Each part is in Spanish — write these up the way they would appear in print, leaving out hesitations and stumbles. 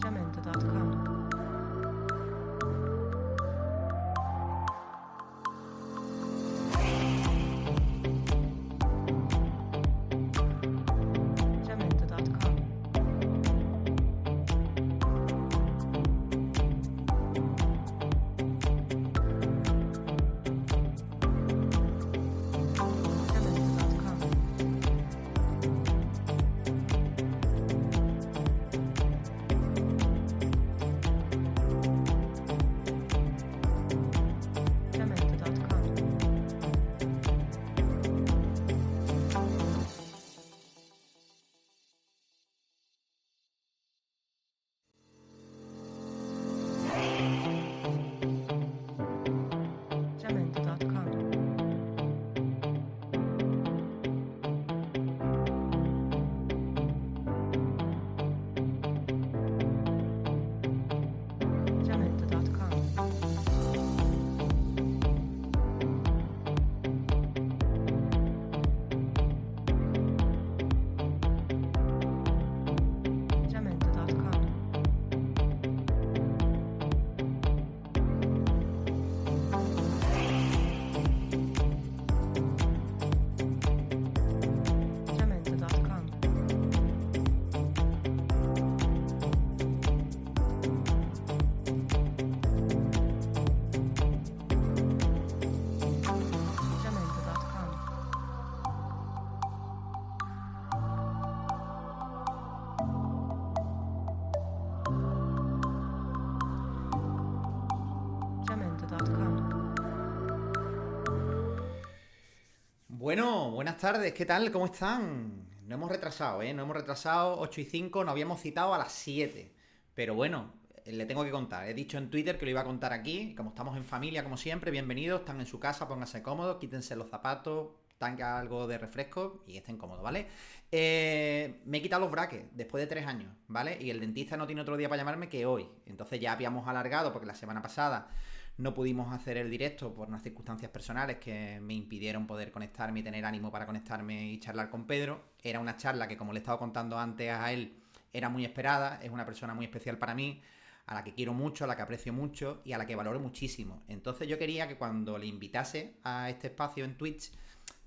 Jamendo.com. Jamendo.com. Jamendo.com. Jamendo.com. Jamendo.com. Jamendo.com. Jamendo.com. Jamendo.com. Jamendo.com. Jamendo.com. Bueno, buenas tardes, ¿qué tal? ¿Cómo están? No hemos retrasado, ¿eh? No hemos retrasado 8 y 5, nos habíamos citado a las 7. Pero bueno, le tengo que contar. He dicho en Twitter que lo iba a contar aquí. Y como estamos en familia, como siempre, bienvenidos. Están en su casa, pónganse cómodos, quítense los zapatos, tengan algo de refresco y estén cómodos, ¿vale? Me he quitado los brackets después de 3 años, ¿vale? Y el dentista no tiene otro día para llamarme que hoy. Entonces ya habíamos alargado porque la semana pasada no pudimos hacer el directo por unas circunstancias personales que me impidieron poder conectarme y tener ánimo para conectarme y charlar con Pedro. Era una charla que, como le he estado contando antes a él, era muy esperada. Es una persona muy especial para mí, a la que quiero mucho, a la que aprecio mucho y a la que valoro muchísimo. Entonces yo quería que cuando le invitase a este espacio en Twitch,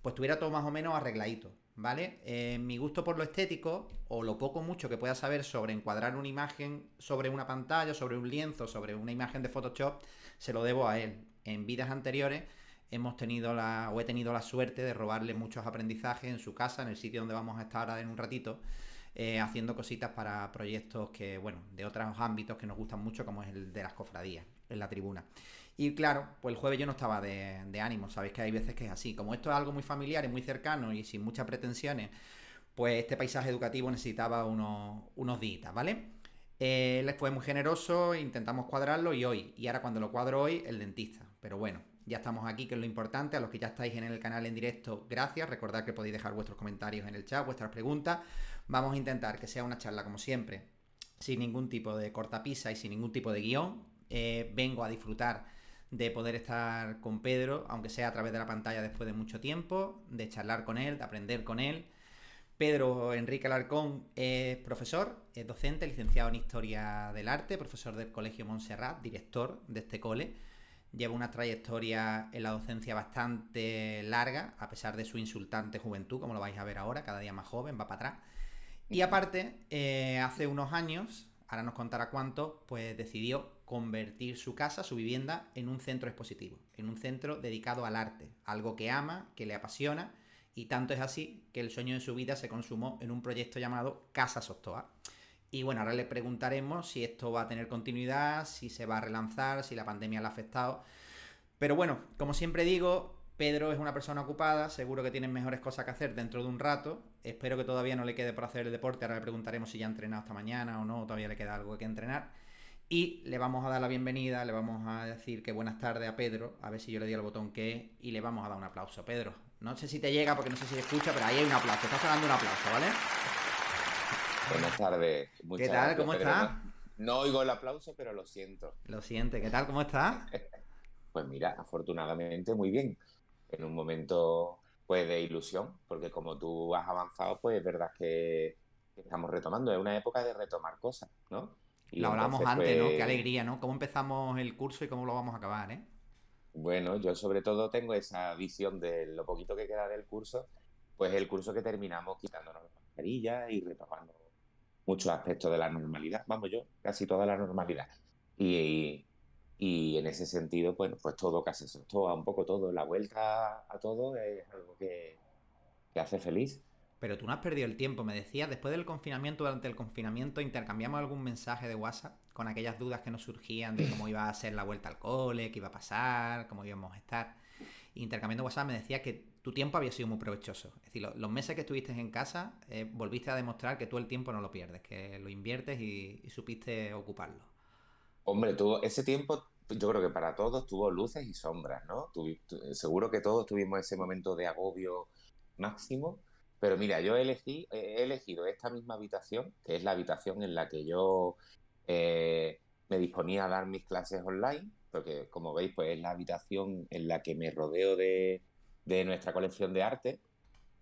pues tuviera todo más o menos arregladito, ¿vale? Mi gusto por lo estético, o lo poco mucho que pueda saber sobre encuadrar una imagen sobre una pantalla, sobre un lienzo, sobre una imagen de Photoshop, se lo debo a él. En vidas anteriores he tenido la suerte de robarle muchos aprendizajes en su casa, en el sitio donde vamos a estar ahora en un ratito, haciendo cositas para proyectos que, bueno, de otros ámbitos que nos gustan mucho, como es el de las cofradías, en la tribuna. Y claro, pues el jueves yo no estaba de ánimo, sabéis que hay veces que es así. Como esto es algo muy familiar y muy cercano y sin muchas pretensiones, pues este paisaje educativo necesitaba unos días, ¿vale? Él fue muy generoso, intentamos cuadrarlo y ahora cuando lo cuadro hoy, el dentista. Pero bueno, ya estamos aquí, que es lo importante. A los que ya estáis en el canal en directo, gracias. Recordad que podéis dejar vuestros comentarios en el chat, vuestras preguntas. Vamos a intentar que sea una charla, como siempre, sin ningún tipo de cortapisa y sin ningún tipo de guión. Vengo a disfrutar de poder estar con Pedro, aunque sea a través de la pantalla después de mucho tiempo, de charlar con él, de aprender con él. Pedro Enrique Alarcón es profesor, es docente, licenciado en Historia del Arte, profesor del Colegio Montserrat, director de este cole. Lleva una trayectoria en la docencia bastante larga, a pesar de su insultante juventud, como lo vais a ver ahora, cada día más joven, va para atrás. Y aparte, hace unos años, ahora nos contará cuánto, pues decidió convertir su casa, su vivienda, en un centro expositivo, en un centro dedicado al arte, algo que ama, que le apasiona, y tanto es así que el sueño de su vida se consumó en un proyecto llamado Casa Sostoa. Y bueno, ahora le preguntaremos si esto va a tener continuidad, si se va a relanzar, si la pandemia le ha afectado. Pero bueno, como siempre digo, Pedro es una persona ocupada, seguro que tiene mejores cosas que hacer dentro de un rato. Espero que todavía no le quede por hacer el deporte, ahora le preguntaremos si ya ha entrenado esta mañana o no, todavía le queda algo que entrenar. Y le vamos a dar la bienvenida, le vamos a decir que buenas tardes a Pedro, a ver si yo le di al botón que es, y le vamos a dar un aplauso. Pedro, no sé si te llega porque no sé si escucha, pero ahí hay un aplauso, está sonando un aplauso, ¿vale? Buenas tardes, ¿Qué muchas tal? gracias, ¿Cómo Pedro. estás? No oigo el aplauso, pero lo siento. Lo siente, ¿qué tal? ¿Cómo estás? Pues mira, afortunadamente muy bien. En un momento pues de ilusión, porque como tú has avanzado, pues es verdad que estamos retomando. Es una época de retomar cosas, ¿no? Y Lo hablábamos entonces, antes, ¿no? Qué pues, alegría, ¿no? Cómo empezamos el curso y cómo lo vamos a acabar, ¿eh? bueno, yo sobre todo tengo esa visión de lo poquito que queda del curso, pues el curso que terminamos quitándonos las mascarillas y retomando muchos aspectos de la normalidad. Vamos, yo, casi toda la normalidad. Y, y en ese sentido, bueno, pues todo casi eso, todo, un poco todo, la vuelta a todo es algo que hace feliz. Pero tú no has perdido el tiempo, me decías, después del confinamiento, durante el confinamiento, intercambiamos algún mensaje de WhatsApp con aquellas dudas que nos surgían de cómo iba a ser la vuelta al cole, qué iba a pasar, cómo íbamos a estar. Intercambiando WhatsApp me decía que tu tiempo había sido muy provechoso. Es decir, los meses que estuviste en casa, volviste a demostrar que tú el tiempo no lo pierdes, que lo inviertes y supiste ocuparlo. Hombre, tuvo ese tiempo, yo creo que para todos tuvo luces y sombras, ¿no? Seguro que todos tuvimos ese momento de agobio máximo, pero mira, he elegido esta misma habitación, que es la habitación en la que yo me disponía a dar mis clases online, porque como veis, pues es la habitación en la que me rodeo de nuestra colección de arte,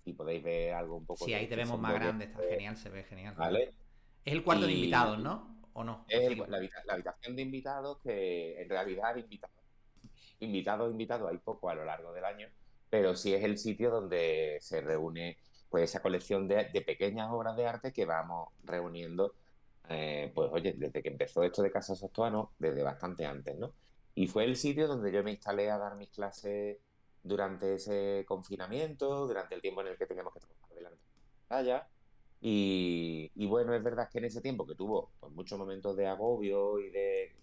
y podéis ver algo un poco Sí, ahí te del vemos más fondo que, grande, está genial, se ve genial. ¿vale? Es el cuarto de invitados, Y ¿no? ¿O no? ¿O es estoy equivocado? la habitación de invitados, que en realidad invitados hay poco a lo largo del año, pero sí es el sitio donde se reúne pues esa colección de pequeñas obras de arte que vamos reuniendo, pues oye, desde que empezó esto de Casa Sostuano, desde bastante antes, ¿no? Y fue el sitio donde yo me instalé a dar mis clases durante ese confinamiento, durante el tiempo en el que teníamos que trabajar delante de la pantalla. Y bueno, es verdad que en ese tiempo que tuvo pues, muchos momentos de agobio y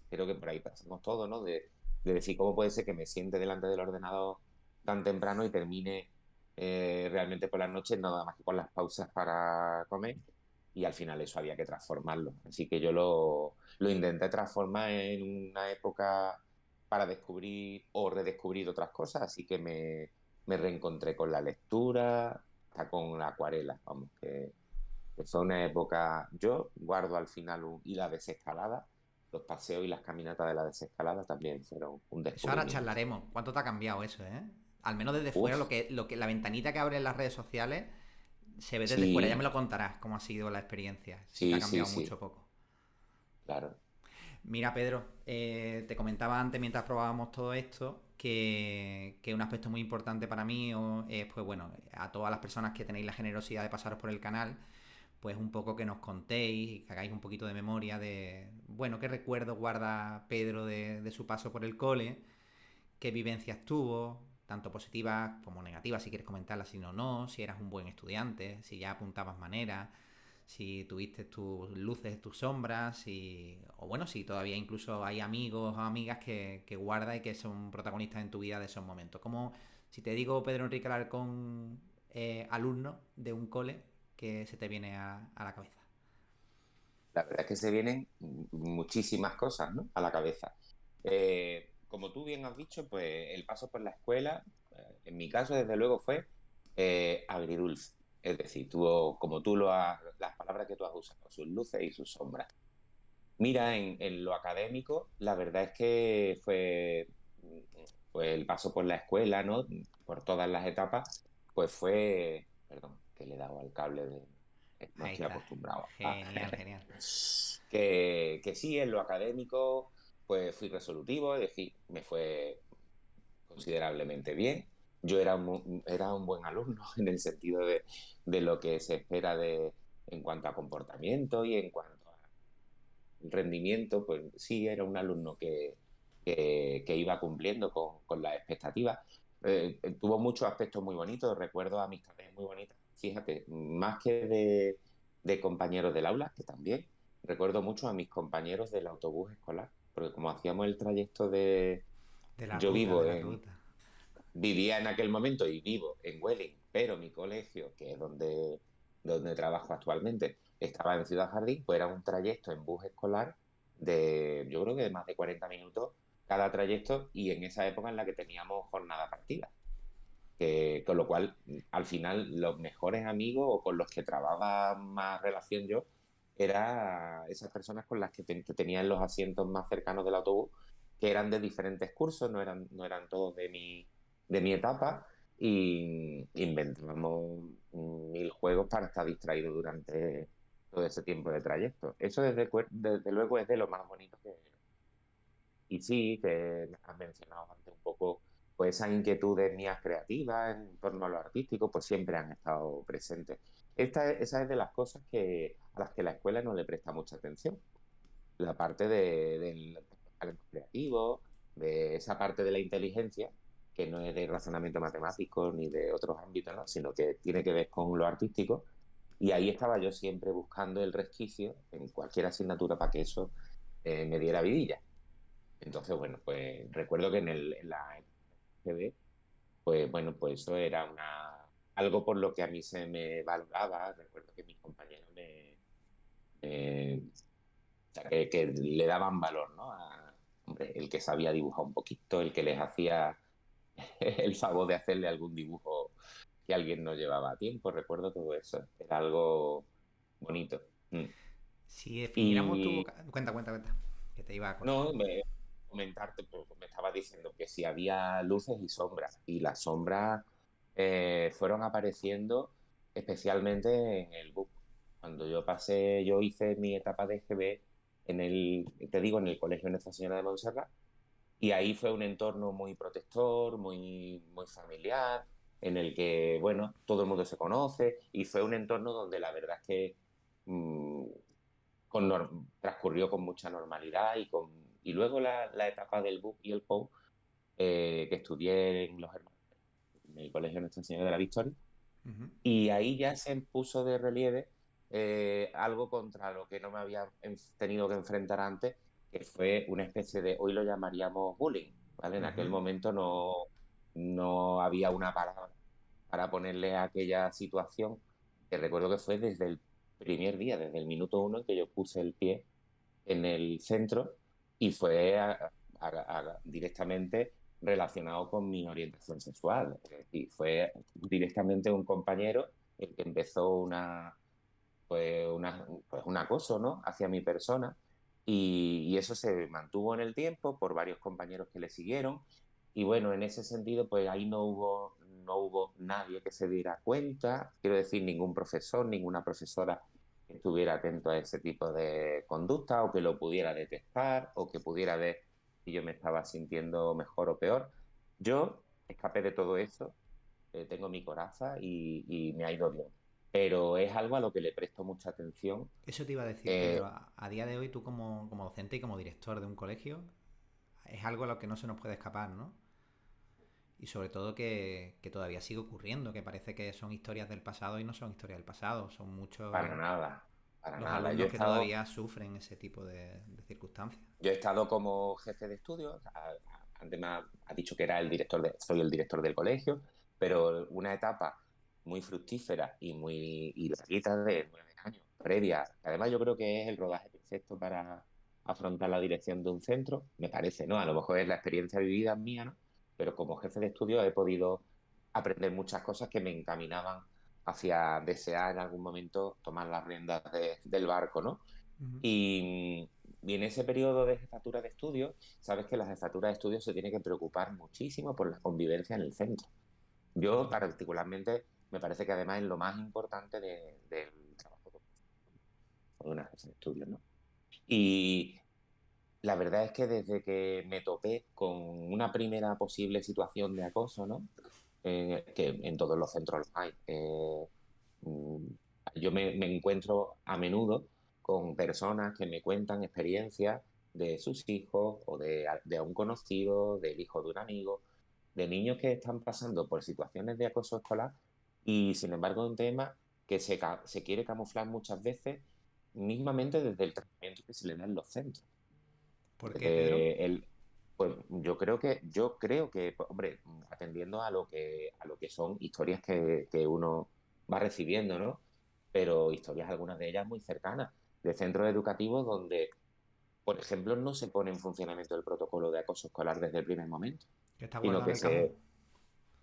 creo que por ahí pasamos todos, ¿no? De decir cómo puede ser que me siente delante del ordenador tan temprano y termine realmente por las noches, nada más que con las pausas para comer. Y al final eso había que transformarlo. Así que yo lo intenté transformar en una época para descubrir o redescubrir otras cosas. Así que me reencontré con la lectura, hasta con la acuarela. Vamos, que fue una época. Yo guardo al final y la desescalada, los paseos y las caminatas de la desescalada también fueron un Eso ahora descubrimiento. charlaremos. ¿Cuánto te ha cambiado eso, eh? Al menos desde fuera, Uf, la ventanita que abre en las redes sociales se ve desde fuera. Ya me sí, lo contarás cómo ha sido la experiencia. Si te ha sí, sí, cambiado sí, mucho o poco. claro. Mira, Pedro, te comentaba antes mientras probábamos todo esto que un aspecto muy importante para mí es, pues bueno, a todas las personas que tenéis la generosidad de pasaros por el canal, pues un poco que nos contéis y que hagáis un poquito de memoria de, bueno, qué recuerdos guarda Pedro de su paso por el cole, qué vivencias tuvo, tanto positivas como negativas, si quieres comentarlas, si no, no, si eras un buen estudiante, si ya apuntabas maneras, si tuviste tus luces, tus sombras, o bueno, si todavía incluso hay amigos o amigas que guardas y que son protagonistas en tu vida de esos momentos. Como si te digo Pedro Enrique Alarcón, alumno de un cole, que se te viene a la cabeza. La verdad es que se vienen muchísimas cosas, ¿no? A la cabeza. Como tú bien has dicho, pues el paso por la escuela, en mi caso, desde luego, fue agridulce. Es decir, tuvo, como las palabras que tú has usado, sus luces y sus sombras. Mira, en lo académico, la verdad es que fue pues el paso por la escuela, ¿no? Por todas las etapas, pues fue, perdón, que le he dado al cable no Ahí estoy está. acostumbrado. Genial, genial. Que sí, en lo académico, pues fui resolutivo, es decir, me fue considerablemente bien. Yo era un buen alumno en el sentido de lo que se espera en cuanto a comportamiento y en cuanto a rendimiento, pues sí, era un alumno que iba cumpliendo con las expectativas. Tuvo muchos aspectos muy bonitos, recuerdo amistades muy bonitas, fíjate, más que de compañeros del aula, que también. Recuerdo mucho a mis compañeros del autobús escolar, porque como hacíamos el trayecto De la yo ruta, de la ruta. vivía en aquel momento y vivo en Welling, pero mi colegio, que es donde trabajo actualmente, estaba en Ciudad Jardín, pues era un trayecto en bus escolar yo creo que de más de 40 minutos cada trayecto, y en esa época en la que teníamos jornada partida. Con lo cual, al final, los mejores amigos o con los que trabajaba más relación yo, era esas personas con las que tenía en los asientos más cercanos del autobús, que eran de diferentes cursos, no eran todos de mi etapa, y inventábamos mil juegos para estar distraídos todo ese tiempo de trayecto. Eso desde luego es de lo más bonito que... Y sí, que has mencionado antes un poco, pues esas inquietudes mías creativas en torno a lo artístico, pues siempre han estado presentes. Esa es de las cosas a las que la escuela no le presta mucha atención. La parte del talento creativo, de esa parte de la inteligencia, que no es de razonamiento matemático ni de otros ámbitos, ¿no? Sino que tiene que ver con lo artístico. Y ahí estaba yo siempre buscando el resquicio en cualquier asignatura para que eso me diera vidilla. Entonces, bueno, pues recuerdo que en la GB, pues bueno, pues eso era algo por lo que a mí se me valoraba. Recuerdo que mis compañeros o sea, que le daban valor, ¿no? Hombre, el que sabía dibujar un poquito, el que les hacía el favor de hacerle algún dibujo que alguien no llevaba a tiempo. Recuerdo todo eso. Era algo bonito. Mm. Si definiéramos tu Y cuenta, que te iba a cortar. no, comentarte, pues, me estaba diciendo que si había luces y sombras, y las sombras fueron apareciendo especialmente en el book. Cuando yo hice mi etapa de GB te digo, en el Colegio Nuestra Señora de Montserrat, y ahí fue un entorno muy protector, muy familiar, en el que, bueno, todo el mundo se conoce, y fue un entorno donde la verdad es que mm, transcurrió con mucha normalidad y luego la etapa del BUP y el POU, que estudié en los hermanos, en el Colegio Nuestra Señora de la Victoria, Ujú. y ahí ya se puso de relieve algo contra lo que no me había tenido que enfrentar antes, que fue una especie de, hoy lo llamaríamos bullying, ¿vale? En aquel Ujú. momento no había una palabra para ponerle a aquella situación, que recuerdo que fue desde el primer día, desde el minuto uno en que yo puse el pie en el centro, y fue directamente relacionado con mi orientación sexual. Y fue directamente un compañero el que empezó pues un acoso, ¿no? Hacia mi persona, y eso se mantuvo en el tiempo por varios compañeros que le siguieron. Y bueno, en ese sentido, pues ahí no hubo nadie que se diera cuenta, quiero decir, ningún profesor, ninguna profesora que estuviera atento a ese tipo de conducta, o que lo pudiera detectar, o que pudiera ver si yo me estaba sintiendo mejor o peor. Yo escapé de todo eso, tengo mi coraza y me ha ido bien. Pero es algo a lo que le presto mucha atención. Eso te iba a decir, Eh, Pedro. A día de hoy, tú como docente y como director de un colegio, es algo a lo que no se nos puede escapar, ¿no? Y sobre todo que todavía sigue ocurriendo, que parece que son historias del pasado y no son historias del pasado. Son para muchos nada, para los nada. Yo he alumnos que estado, todavía sufren ese tipo de circunstancias. yo he estado como jefe de estudios. Antes me ha dicho que soy el director del colegio, pero una etapa muy fructífera y larguita de 9 años, previa. Además, yo creo que es el rodaje perfecto para afrontar la dirección de un centro, me parece, ¿no? A lo mejor es la experiencia vivida mía, ¿no? Pero como jefe de estudios he podido aprender muchas cosas que me encaminaban hacia desear en algún momento tomar las riendas del barco, ¿no? Ujú. Y en ese periodo de jefatura de estudios, sabes que la jefatura de estudios se tiene que preocupar muchísimo por la convivencia en el centro. Yo Claro. particularmente me parece que además es lo más importante del trabajo de una jefa de estudios, ¿no? Y la verdad es que desde que me topé con una primera posible situación de acoso, ¿no? Que en todos los centros los hay. Mm, yo me encuentro a menudo con personas que me cuentan experiencias de sus hijos o de un conocido, del hijo de un amigo, de niños que están pasando por situaciones de acoso escolar, y sin embargo es un tema que se quiere camuflar muchas veces mismamente desde el tratamiento que se le da en los centros. ¿Por qué, Pedro? Pues yo creo que, pues, hombre, atendiendo a lo que son historias que uno va recibiendo, ¿no? Pero historias, algunas de ellas muy cercanas, de centros educativos donde, por ejemplo, no se pone en funcionamiento el protocolo de acoso escolar desde el primer momento, Que está sino guardado en que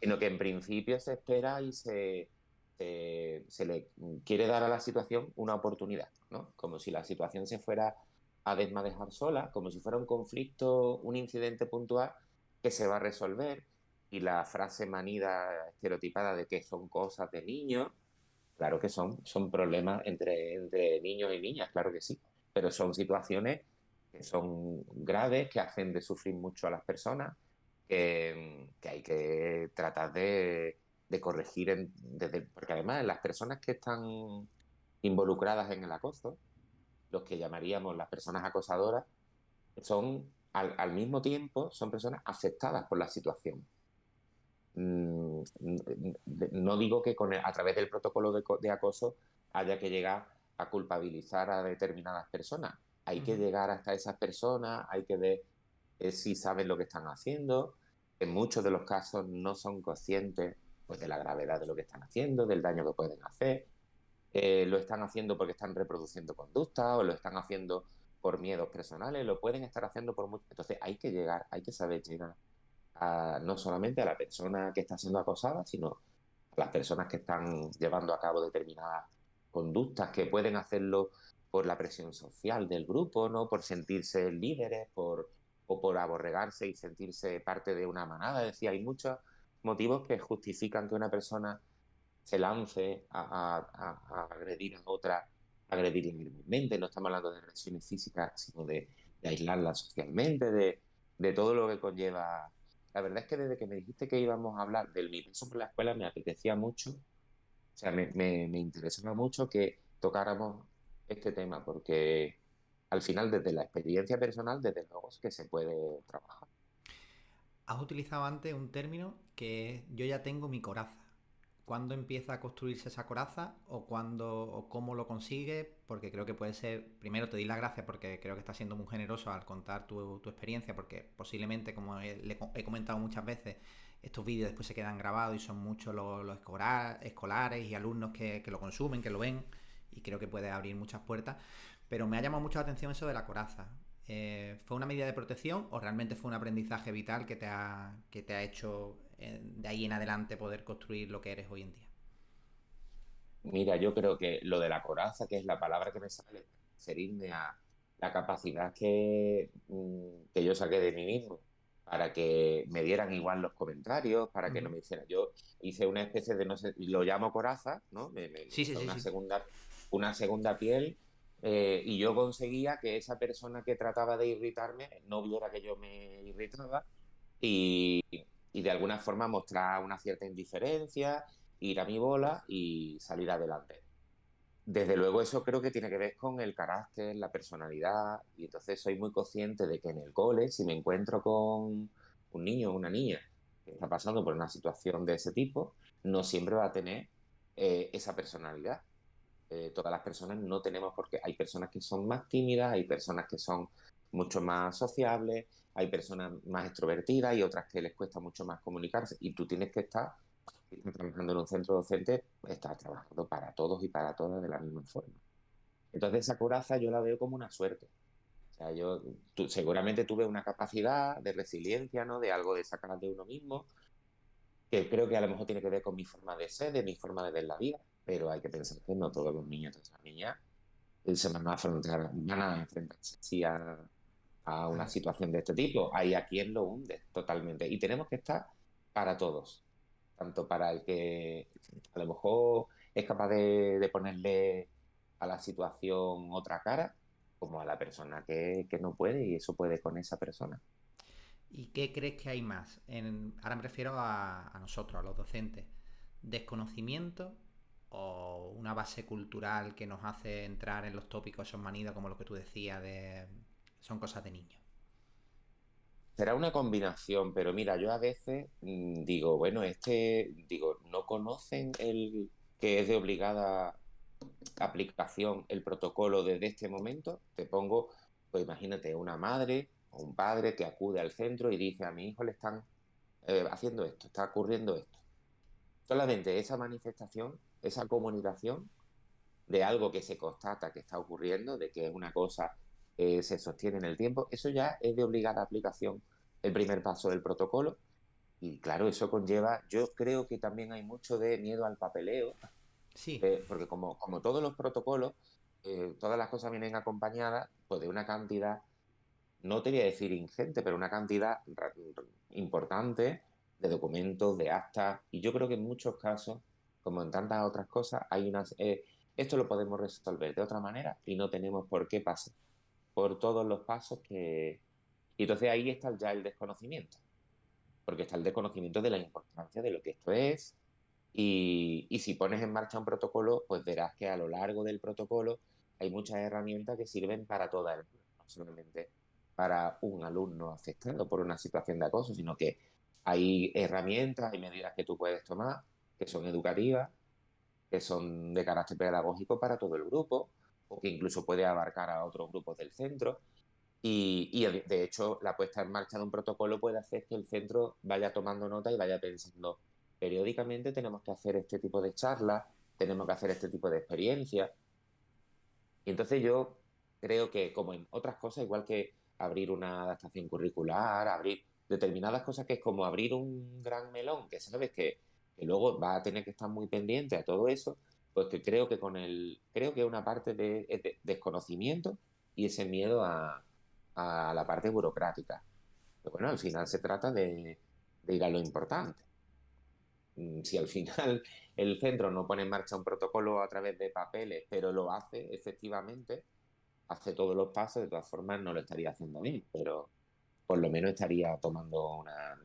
el cajón. en principio se espera y se le quiere dar a la situación una oportunidad, ¿no? Como si la situación se fuera a desmadejar sola, como si fuera un conflicto, un incidente puntual que se va a resolver, y la frase manida estereotipada de que son cosas de niños, Claro que son problemas entre niños y niñas, claro que sí, pero son situaciones que son graves, que hacen de sufrir mucho a las personas, que hay que tratar de corregir, porque además las personas que están involucradas en el acoso, los que llamaríamos las personas acosadoras, son al mismo tiempo, son personas afectadas por la situación. No digo que a través del protocolo de acoso haya que llegar a culpabilizar a determinadas personas. Hay que Ujú. llegar hasta esas personas, hay que ver si saben lo que están haciendo. En muchos de los casos no son conscientes, pues, de la gravedad de lo que están haciendo, del daño que pueden hacer. Lo están haciendo porque están reproduciendo conductas o lo están haciendo por miedos personales, lo pueden estar haciendo por mucho. Entonces hay que llegar, hay que saber llegar no solamente a la persona que está siendo acosada, sino a las personas que están llevando a cabo determinadas conductas que pueden hacerlo por la presión social del grupo, ¿no? Por sentirse líderes, o por aborregarse y sentirse parte de una manada. Es decir, hay muchos motivos que justifican que una persona se lance a agredir a otra, agredirla verbalmente. No estamos hablando de agresiones físicas, sino de aislarla socialmente, de todo lo que conlleva. La verdad es que desde que me dijiste que íbamos a hablar del nivel sobre la escuela, me apetecía mucho, o sea, me interesaba mucho que tocáramos este tema, porque al final, desde la experiencia personal, desde luego es que se puede trabajar. Has utilizado antes un término que es yo ya tengo mi coraza. ¿Cuándo empieza a construirse esa coraza o cuándo o cómo lo consigues? Porque creo que puede ser, primero te doy las gracias porque creo que estás siendo muy generoso al contar tu experiencia, porque posiblemente, como he comentado muchas veces, estos vídeos después se quedan grabados y son muchos los escolares y alumnos que lo consumen, que lo ven, y creo que puede abrir muchas puertas. Pero me ha llamado mucho la atención eso de la coraza. ¿Fue una medida de protección o realmente fue un aprendizaje vital que te ha hecho de ahí en adelante poder construir lo que eres hoy en día? Mira, yo creo que lo de la coraza, que es la palabra que me sale, referirme a la capacidad que yo saqué de mí mismo para que me dieran igual los comentarios, para que no Ujú. me hicieran. Yo hice una especie de, no sé, lo llamo coraza, ¿no? Me Sí, sí, hice sí, sí. una segunda piel, y yo conseguía que esa persona que trataba de irritarme no viera que yo me irritaba y, y de alguna forma mostrar una cierta indiferencia, ir a mi bola y salir adelante. Desde luego eso creo que tiene que ver con el carácter, la personalidad, y entonces soy muy consciente de que en el cole, si me encuentro con un niño o una niña que está pasando por una situación de ese tipo, no siempre va a tener esa personalidad. Todas las personas no tenemos porque hay personas que son más tímidas, hay personas que son mucho más sociables, hay personas más extrovertidas y otras que les cuesta mucho más comunicarse. Y tú tienes que estar, si estás trabajando en un centro docente, estás trabajando para todos y para todas de la misma forma. Entonces esa coraza yo la veo como una suerte. O sea, seguramente tuve una capacidad de resiliencia, ¿no? De algo de sacar de uno mismo, que creo que a lo mejor tiene que ver con mi forma de ser, de mi forma de ver la vida, pero hay que pensar que no todos los niños, todas las niñas se van a enfrentarse así a una Claro. situación de este tipo. Hay a quien lo hunde totalmente. Y tenemos que estar para todos, tanto para el que a lo mejor es capaz de ponerle a la situación otra cara, como a la persona que no puede y eso puede con esa persona. ¿Y qué crees que hay más? Ahora me refiero a nosotros, a los docentes. ¿Desconocimiento o una base cultural que nos hace entrar en los tópicos esos manidos como lo que tú decías de son cosas de niños? Será una combinación, pero mira, yo a veces digo, bueno, digo, ¿no conocen el que es de obligada aplicación el protocolo desde este momento? Te pongo, pues imagínate, una madre o un padre que acude al centro y dice, a mi hijo le están haciendo esto, está ocurriendo esto. Solamente esa manifestación, esa comunicación de algo que se constata que está ocurriendo, de que es una cosa que se sostiene en el tiempo, eso ya es de obligada aplicación el primer paso del protocolo. Y claro, eso conlleva, yo creo que también hay mucho de miedo al papeleo, Sí. porque como todos los protocolos, todas las cosas vienen acompañadas pues, de una cantidad, no te voy a decir ingente, pero una cantidad importante de documentos, de actas, y yo creo que en muchos casos, como en tantas otras cosas, esto lo podemos resolver de otra manera y no tenemos por qué pasar por todos los pasos que... Y entonces ahí está ya el desconocimiento, porque está el desconocimiento de la importancia de lo que esto es. Y si pones en marcha un protocolo, pues verás que a lo largo del protocolo hay muchas herramientas que sirven para toda el mundo, no solamente para un alumno afectado por una situación de acoso, sino que hay herramientas y medidas que tú puedes tomar que son educativas, que son de carácter pedagógico para todo el grupo, o que incluso puede abarcar a otros grupos del centro. Y de hecho, la puesta en marcha de un protocolo puede hacer que el centro vaya tomando nota y vaya pensando, periódicamente tenemos que hacer este tipo de charlas, tenemos que hacer este tipo de experiencias. Y entonces yo creo que, como en otras cosas, igual que abrir una adaptación curricular, abrir determinadas cosas que es como abrir un gran melón, que sabes que luego va a tener que estar muy pendiente a todo eso, pues que creo que creo que una parte de desconocimiento y ese miedo a la parte burocrática. Pero bueno, al final se trata de ir a lo importante. Si al final el centro no pone en marcha un protocolo a través de papeles, pero lo hace efectivamente, hace todos los pasos, de todas formas no lo estaría haciendo bien, pero por lo menos estaría tomando una...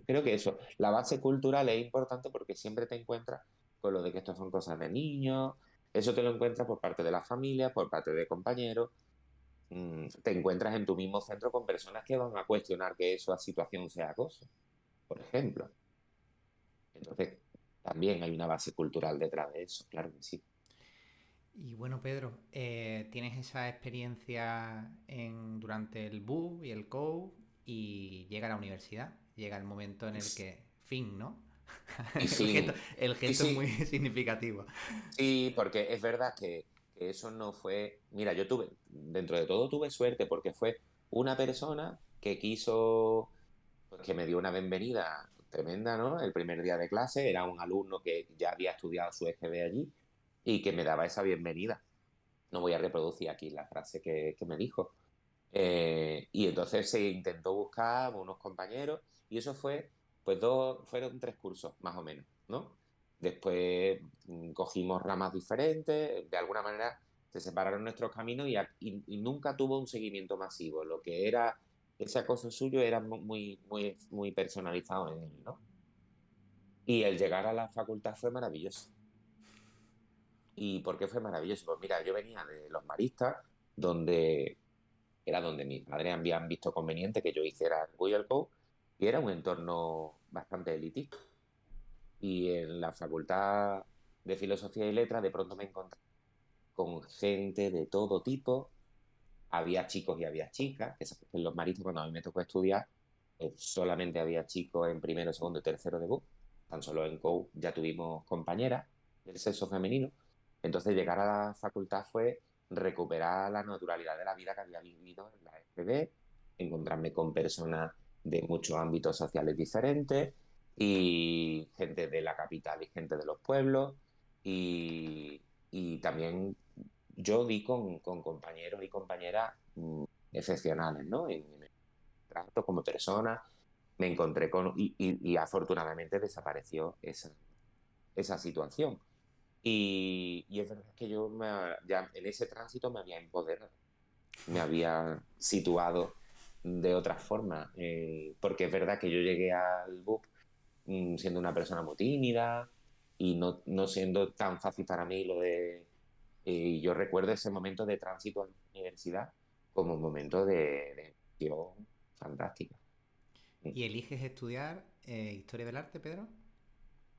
Creo que eso, la base cultural es importante porque siempre te encuentras con lo de que esto son cosas de niños, eso te lo encuentras por parte de la familia, por parte de compañeros, te encuentras en tu mismo centro con personas que van a cuestionar que esa situación sea acoso, por ejemplo. Entonces, también hay una base cultural detrás de eso, claro que sí. Y bueno, Pedro, tienes esa experiencia durante el BU y el COU y llega a la universidad, llega el momento en el que, fin, ¿no? Y El gesto, fin, el sí, gesto es muy sí, significativo. sí, porque es verdad que eso no fue, mira, yo tuve, dentro de todo tuve suerte porque fue una persona que quiso, pues que me dio una bienvenida tremenda, ¿no? El primer día de clase era un alumno que ya había estudiado su EGB allí y que me daba esa bienvenida. No voy a reproducir aquí la frase que me dijo. Y entonces se intentó buscar unos compañeros y eso fue, pues fueron 3 cursos más o menos, ¿no? Después cogimos ramas diferentes, de alguna manera se separaron nuestros caminos y nunca tuvo un seguimiento masivo. Lo que era ese acoso suyo era muy, muy, muy personalizado en él, ¿no? Y el llegar a la facultad fue maravilloso. ¿Y por qué fue maravilloso? Pues mira, yo venía de los maristas, donde era donde mis padres habían visto conveniente que yo hiciera el Google Code, y era un entorno bastante elitista. Y en la Facultad de Filosofía y Letras de pronto me encontré con gente de todo tipo, había chicos y había chicas, que sabes que en los maristas cuando a mí me tocó estudiar, solamente había chicos en primero, segundo y tercero de BUP, tan solo en COU ya tuvimos compañeras del sexo femenino, entonces llegar a la facultad fue recuperar la naturalidad de la vida que había vivido en la FB, encontrarme con personas de muchos ámbitos sociales diferentes y gente de la capital y gente de los pueblos y también yo di con compañeros y compañeras excepcionales, ¿no? En el trato como persona, me encontré con... Y afortunadamente desapareció esa situación. Y es verdad que yo ya en ese tránsito me había empoderado, me había situado de otra forma, porque es verdad que yo llegué al BUP siendo una persona muy tímida y no siendo tan fácil para mí lo de... Y yo recuerdo ese momento de tránsito a la universidad como un momento de emoción fantástica. ¿Y eliges estudiar Historia del Arte, Pedro?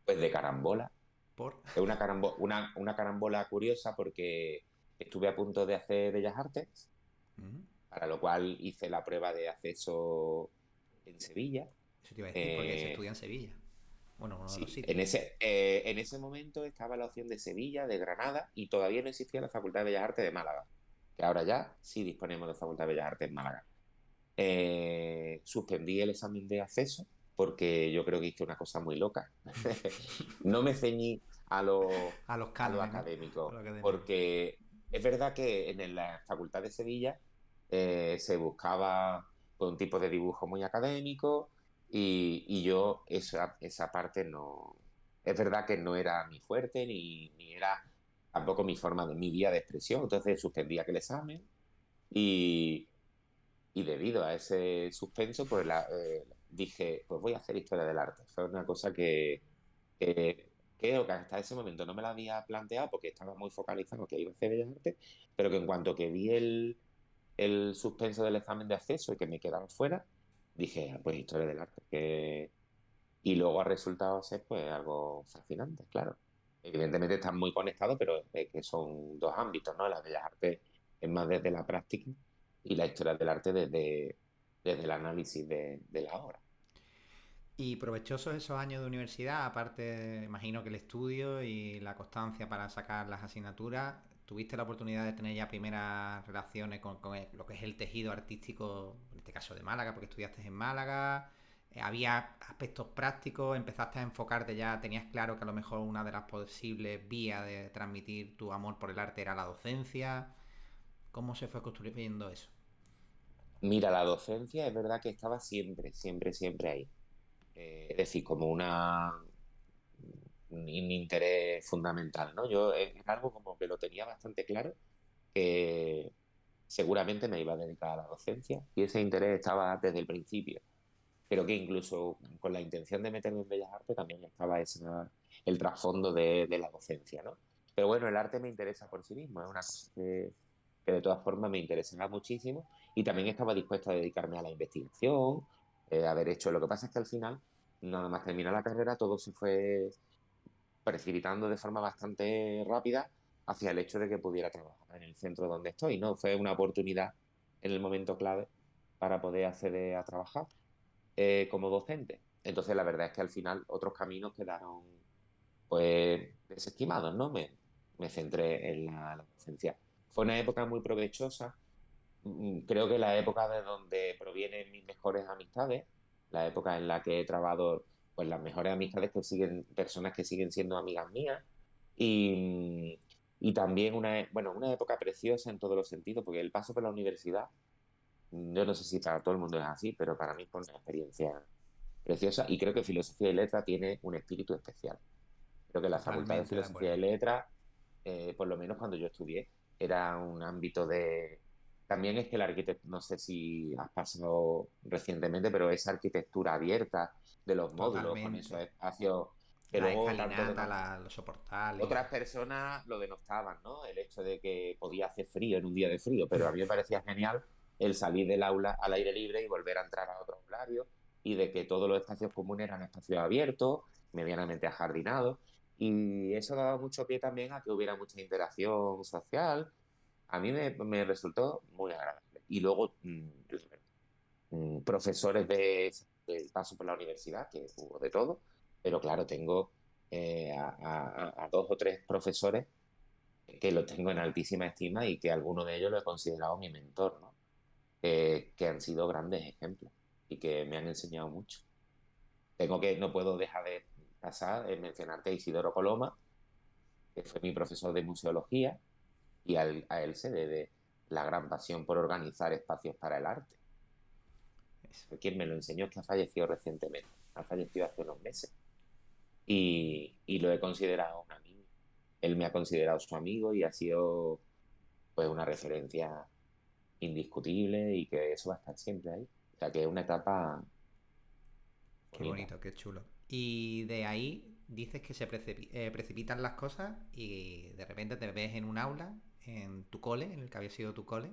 Pues de carambola. Por... Es una carambola curiosa porque estuve a punto de hacer Bellas Artes, Ujú. para lo cual hice la prueba de acceso en Sevilla. Eso te iba a decir, porque se Eh, estudia en Sevilla. Bueno, uno de los Sí, sitios. en ese momento estaba la opción de Sevilla, de Granada, y todavía no existía la Facultad de Bellas Artes de Málaga, que ahora ya sí disponemos de Facultad de Bellas Artes en Málaga. Suspendí el examen de acceso porque yo creo que hice una cosa muy loca. No me ceñí A los a lo cánones, ¿no? A académico, lo académico. porque es verdad que en la Facultad de Sevilla se buscaba un tipo de dibujo muy académico y yo esa parte no, es verdad que no era mi fuerte ni era tampoco mi vía de expresión. Entonces suspendí aquel examen y, y debido a ese suspenso, pues dije, pues voy a hacer historia del arte. Fue una cosa que creo que hasta ese momento no me la había planteado porque estaba muy focalizado que iba a hacer Bellas Artes, pero que en cuanto que vi el suspenso del examen de acceso y que me quedaba fuera, dije, "Ah, pues historia del arte". Y luego ha resultado ser pues algo fascinante, claro. Evidentemente están muy conectados, pero es que son dos ámbitos, ¿no? Las bellas artes es más desde la práctica y la historia del arte desde el análisis de la obra. Y provechosos esos años de universidad, aparte, imagino que el estudio y la constancia para sacar las asignaturas, ¿tuviste la oportunidad de tener ya primeras relaciones con lo que es el tejido artístico, en este caso de Málaga, porque estudiaste en Málaga? ¿Había aspectos prácticos? ¿Empezaste a enfocarte ya? ¿Tenías claro que a lo mejor una de las posibles vías de transmitir tu amor por el arte era la docencia? ¿Cómo se fue construyendo eso? Mira, la docencia es verdad que estaba siempre, siempre, siempre ahí. Es decir, como un interés fundamental, ¿no? Yo es algo como que lo tenía bastante claro, que seguramente me iba a dedicar a la docencia y ese interés estaba desde el principio. Pero que incluso con la intención de meterme en Bellas Artes también estaba el trasfondo de la docencia, ¿no? Pero bueno, el arte me interesa por sí mismo, es una cosa que de todas formas me interesaba muchísimo y también estaba dispuesto a dedicarme a la investigación, haber hecho. Lo que pasa es que al final, nada más terminar la carrera, todo se fue precipitando de forma bastante rápida hacia el hecho de que pudiera trabajar en el centro donde estoy, ¿no? Fue una oportunidad en el momento clave para poder acceder a trabajar como docente. Entonces, la verdad es que al final otros caminos quedaron pues desestimados, ¿no? Me centré en la docencia. Fue una época muy provechosa. Creo que la época de donde provienen mis mejores amistades, la época en la que he trabajado, pues las mejores amistades que siguen, personas que siguen siendo amigas mías, y, y también bueno, una época preciosa en todos los sentidos, porque el paso por la universidad, yo no sé si para todo el mundo es así, pero para mí fue una experiencia preciosa y creo que Filosofía y Letras tiene un espíritu especial. Creo que la Facultad de Totalmente de Filosofía y acuerdo. Letras, por lo menos cuando yo estudié, era un ámbito de... También es que la arquitectura, no sé si has pasado recientemente, pero esa arquitectura abierta de los módulos con esos Totalmente. espacios que La luego tanto escalinata, los soportales. otras personas lo denostaban, ¿no? El hecho de que podía hacer frío en un día de frío, pero a mí me parecía genial el salir del aula al aire libre y volver a entrar a otro horario y de que todos los espacios comunes eran espacios abiertos, medianamente ajardinados, y eso daba mucho pie también a que hubiera mucha interacción social. A mí me resultó muy agradable. Y luego, profesores del paso por la universidad, que hubo de todo, pero claro, tengo a dos o tres profesores que los tengo en altísima estima y que alguno de ellos lo he considerado mi mentor, ¿no? Que han sido grandes ejemplos y que me han enseñado mucho. No puedo dejar de pasar en mencionarte a Isidoro Coloma, que fue mi profesor de museología, y a él se debe la gran pasión por organizar espacios para el arte. Eso. Quien me lo enseñó es que ha fallecido recientemente, ha fallecido hace unos meses, y lo he considerado un amigo. Él me ha considerado su amigo y ha sido pues una referencia indiscutible y que eso va a estar siempre ahí. O sea que es una etapa Qué bonita. bonito, qué chulo. Y de ahí dices que se precipitan las cosas y de repente te ves en un aula, en tu cole, en el que había sido tu cole.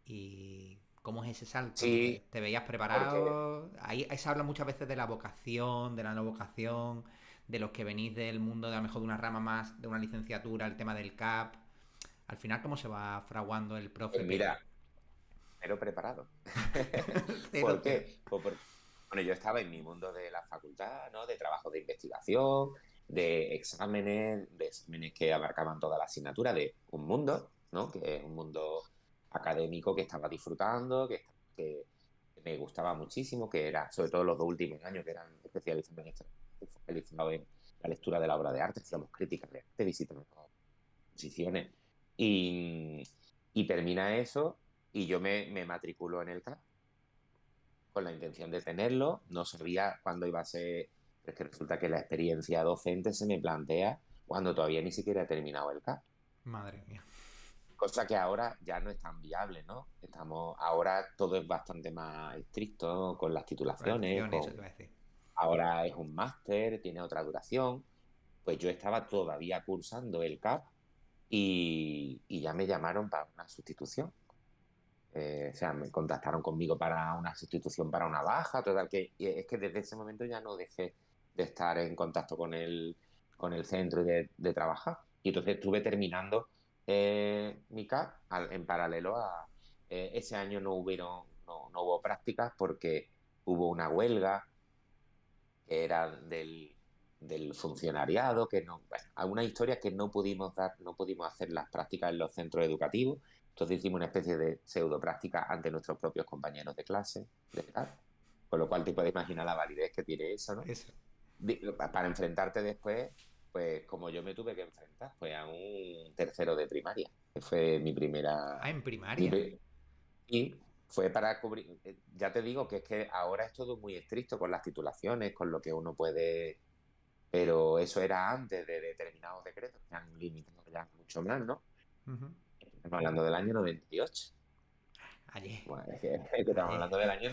¿Y cómo es ese salto? Sí, ¿Te veías porque preparado? Ahí se habla muchas veces de la vocación, de la no vocación, de los que venís del mundo de a lo mejor de una rama más, de una licenciatura, el tema del CAP. Al final, ¿cómo se va fraguando el profe pues Pello? mira, cero preparado. Cero, ¿Por cero. qué? Pues porque, bueno, yo estaba en mi mundo de la facultad, ¿no? De trabajo de investigación, de exámenes que abarcaban toda la asignatura, de un mundo, ¿no? Que es un mundo académico que estaba disfrutando, que me gustaba muchísimo, que era, sobre todo los dos últimos años, que eran especializados en esto, focalizados en la lectura de la obra de arte, hacíamos críticas de arte, visitamos exposiciones. Y, y termina eso y yo me matriculo en el CAP con la intención de tenerlo. No sabía cuándo iba a ser Pero es que resulta que la experiencia docente se me plantea cuando todavía ni siquiera he terminado el CAP. Madre mía. Cosa que ahora ya no es tan viable, ¿no? Ahora todo es bastante más estricto con las Con la titulaciones, titulación, eso te iba a decir. ahora es un máster, tiene otra duración. Pues yo estaba todavía cursando el CAP y ya me llamaron para una sustitución. O sea, me contactaron conmigo para una sustitución para una baja, total que y es que desde ese momento ya no dejé de estar en contacto con el centro y de trabajar. Y entonces estuve terminando mi CAP en paralelo a ese año no hubo prácticas porque hubo una huelga que era del funcionariado, que no, bueno, algunas historias que no pudimos hacer las prácticas en los centros educativos, entonces hicimos una especie de pseudo práctica ante nuestros propios compañeros de clase, de tal, con lo cual te puedes imaginar la validez que tiene eso, ¿no? Eso. Para enfrentarte después, pues como yo me tuve que enfrentar, fue a un tercero de primaria, que fue mi Ah, primera... en mi primaria. pri- y fue para cubrir, ya te digo que es que ahora es todo muy estricto con las titulaciones, con lo que uno puede, pero eso era antes de determinados decretos que han limitado ya mucho más, ¿no? Ujú. Estamos hablando del año 98. Ayer. Bueno, es que estamos Ayer. hablando del año,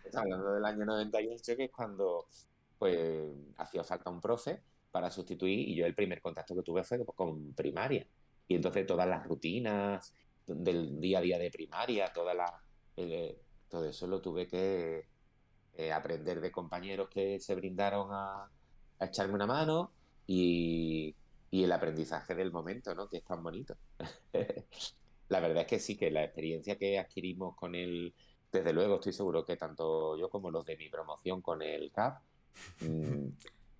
estamos hablando del año 98, que es cuando pues hacía falta un profe para sustituir y yo el primer contacto que tuve fue con primaria. Y entonces todas las rutinas del día a día de primaria, todo eso lo tuve que aprender de compañeros que se brindaron a echarme una mano y el aprendizaje del momento, ¿no? Que es tan bonito. La verdad es que sí, que la experiencia que adquirimos con desde luego estoy seguro que tanto yo como los de mi promoción con el CAP, mm,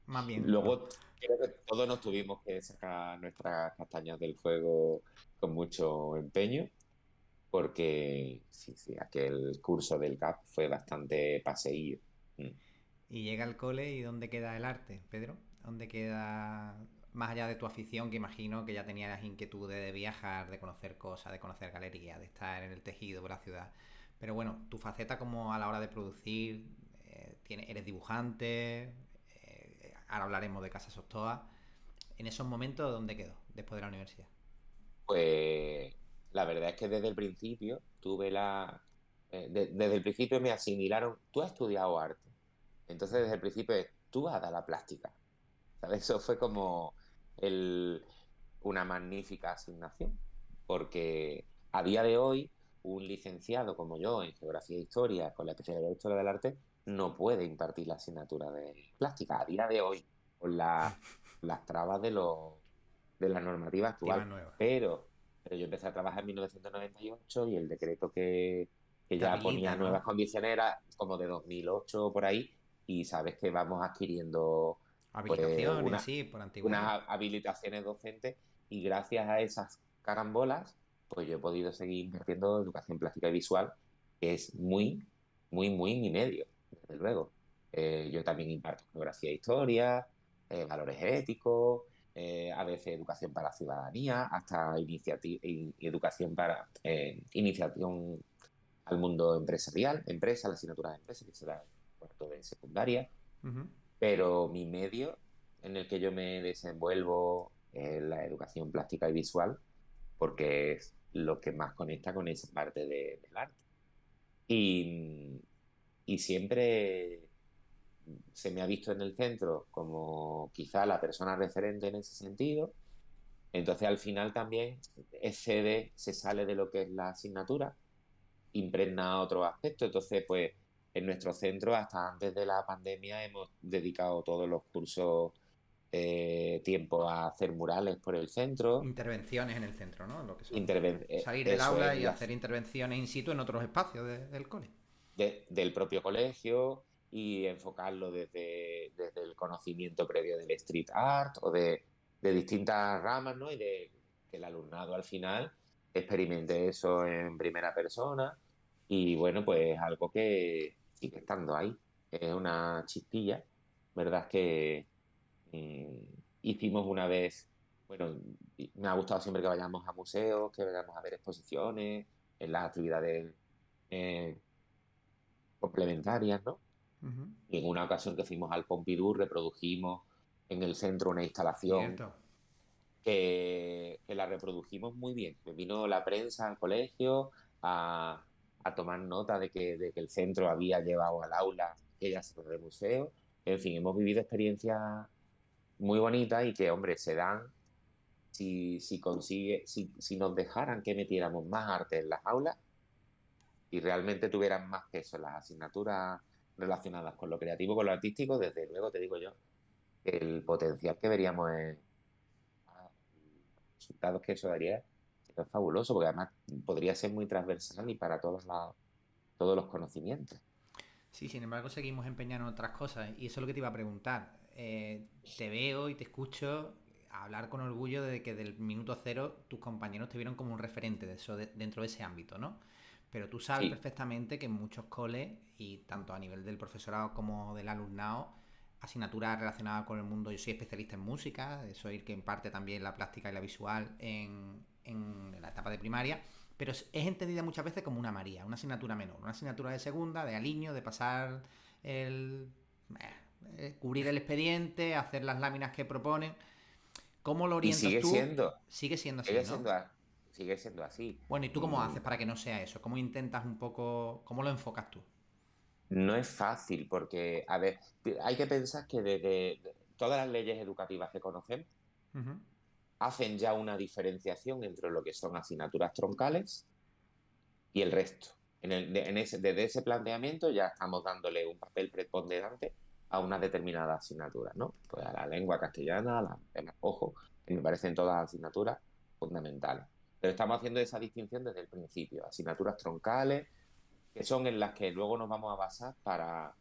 Más bien tú, ¿no? luego creo que todos nos tuvimos que sacar nuestras castañas del fuego con mucho empeño, porque sí, sí, aquel curso del CAP fue bastante paseillo. Mm. Y llega al cole y ¿dónde queda el arte, Pedro? ¿Dónde queda, más allá de tu afición, que imagino que ya tenías inquietudes de viajar, de conocer cosas, de conocer galerías, de estar en el tejido de la ciudad? Pero bueno, tu faceta como a la hora de producir, eres dibujante, ahora hablaremos de Casa Sostoa. En esos momentos, ¿dónde quedó después de la universidad? Pues la verdad es que desde el principio desde el principio me asimilaron, tú has estudiado arte, entonces desde el principio tú vas a dar la plástica, ¿sabes? Eso fue como el, una magnífica asignación, porque a día de hoy un licenciado como yo en Geografía e Historia, con la especialidad de Historia del Arte, no puede impartir la asignatura de plástica a día de hoy, con las trabas de la normativa Activa actual. nueva. Pero, pero yo empecé a trabajar en 1998 y el decreto que Te ya habilita, ponía nuevas ¿no? condiciones era como de 2008 por ahí, y sabes que vamos adquiriendo pues Habilitaciones, sí, por antigüedad. unas habilitaciones docentes y gracias a esas carambolas, pues yo he podido seguir invirtiendo en educación plástica y visual, que es muy, muy, muy mi medio, desde luego. Yo también imparto geografía e historia, valores éticos, a veces educación para la ciudadanía, hasta educación para iniciación al mundo empresarial, empresa, la asignatura de empresa, que será el cuarto de secundaria, Ujú. pero mi medio en el que yo me desenvuelvo es la educación plástica y visual, porque es lo que más conecta con esa parte del arte. Y, y siempre se me ha visto en el centro como quizá la persona referente en ese sentido. Entonces al final también se sale de lo que es la asignatura, impregna otro aspecto. Entonces, pues en nuestro centro, hasta antes de la pandemia, hemos dedicado todos los cursos tiempo a hacer murales por el centro. Intervenciones en el centro, ¿no? Lo que son salir del Eso aula es y hacer intervenciones in situ en otros espacios del cole. del propio colegio y enfocarlo desde el conocimiento previo del street art o de distintas ramas, ¿no? Y de que el alumnado al final experimente eso en primera persona y bueno, pues algo que sigue estando ahí. Es una chispilla, ¿verdad? Que mm, hicimos una vez, bueno, me ha gustado siempre que vayamos a museos, que vayamos a ver exposiciones, en las actividades eh, complementarias, ¿no? Ujú. Y en una ocasión que fuimos al Pompidou reprodujimos en el centro una instalación Cierto. que la reprodujimos muy bien. Me vino la prensa al colegio a, a tomar nota de que el centro había llevado al aula aquella sala de museo. En fin, hemos vivido experiencias muy bonitas y que, hombre, se dan si nos dejaran que metiéramos más arte en las aulas y realmente tuvieran más peso en las asignaturas relacionadas con lo creativo, con lo artístico, desde luego te digo yo, el potencial que veríamos en los resultados que eso daría es fabuloso, porque además podría ser muy transversal y para todos los conocimientos. Sí, sin embargo, seguimos empeñados en otras cosas. Y eso es lo que te iba a preguntar. Te veo y te escucho hablar con orgullo de que del minuto cero tus compañeros te vieron como un referente de eso dentro de ese ámbito, ¿no? Pero tú sabes Sí, perfectamente que en muchos coles, y tanto a nivel del profesorado como del alumnado, asignaturas relacionadas con el mundo, yo soy especialista en música, soy el que imparte también la plástica y la visual en la etapa de primaria, pero es entendida muchas veces como una María, una asignatura menor, una asignatura de segunda, de aliño, de pasar el... cubrir el expediente, hacer las láminas que proponen. ¿Cómo lo y orientas tú? Sigue siendo así, sigue ¿no? siendo, a- sigue siendo así. Bueno, ¿y tú cómo Mm, haces para que no sea eso? ¿Cómo intentas un poco... ¿Cómo lo enfocas tú? No es fácil porque, a ver, hay que pensar que desde todas las leyes educativas que conocemos Uh -huh. hacen ya una diferenciación entre lo que son asignaturas troncales y el resto. Desde ese planteamiento ya estamos dándole un papel preponderante a una determinada asignatura, ¿no? Pues a la lengua castellana, ojo, que me parecen todas asignaturas fundamentales. Pero estamos haciendo esa distinción desde el principio, asignaturas troncales, que son en las que luego nos vamos a basar para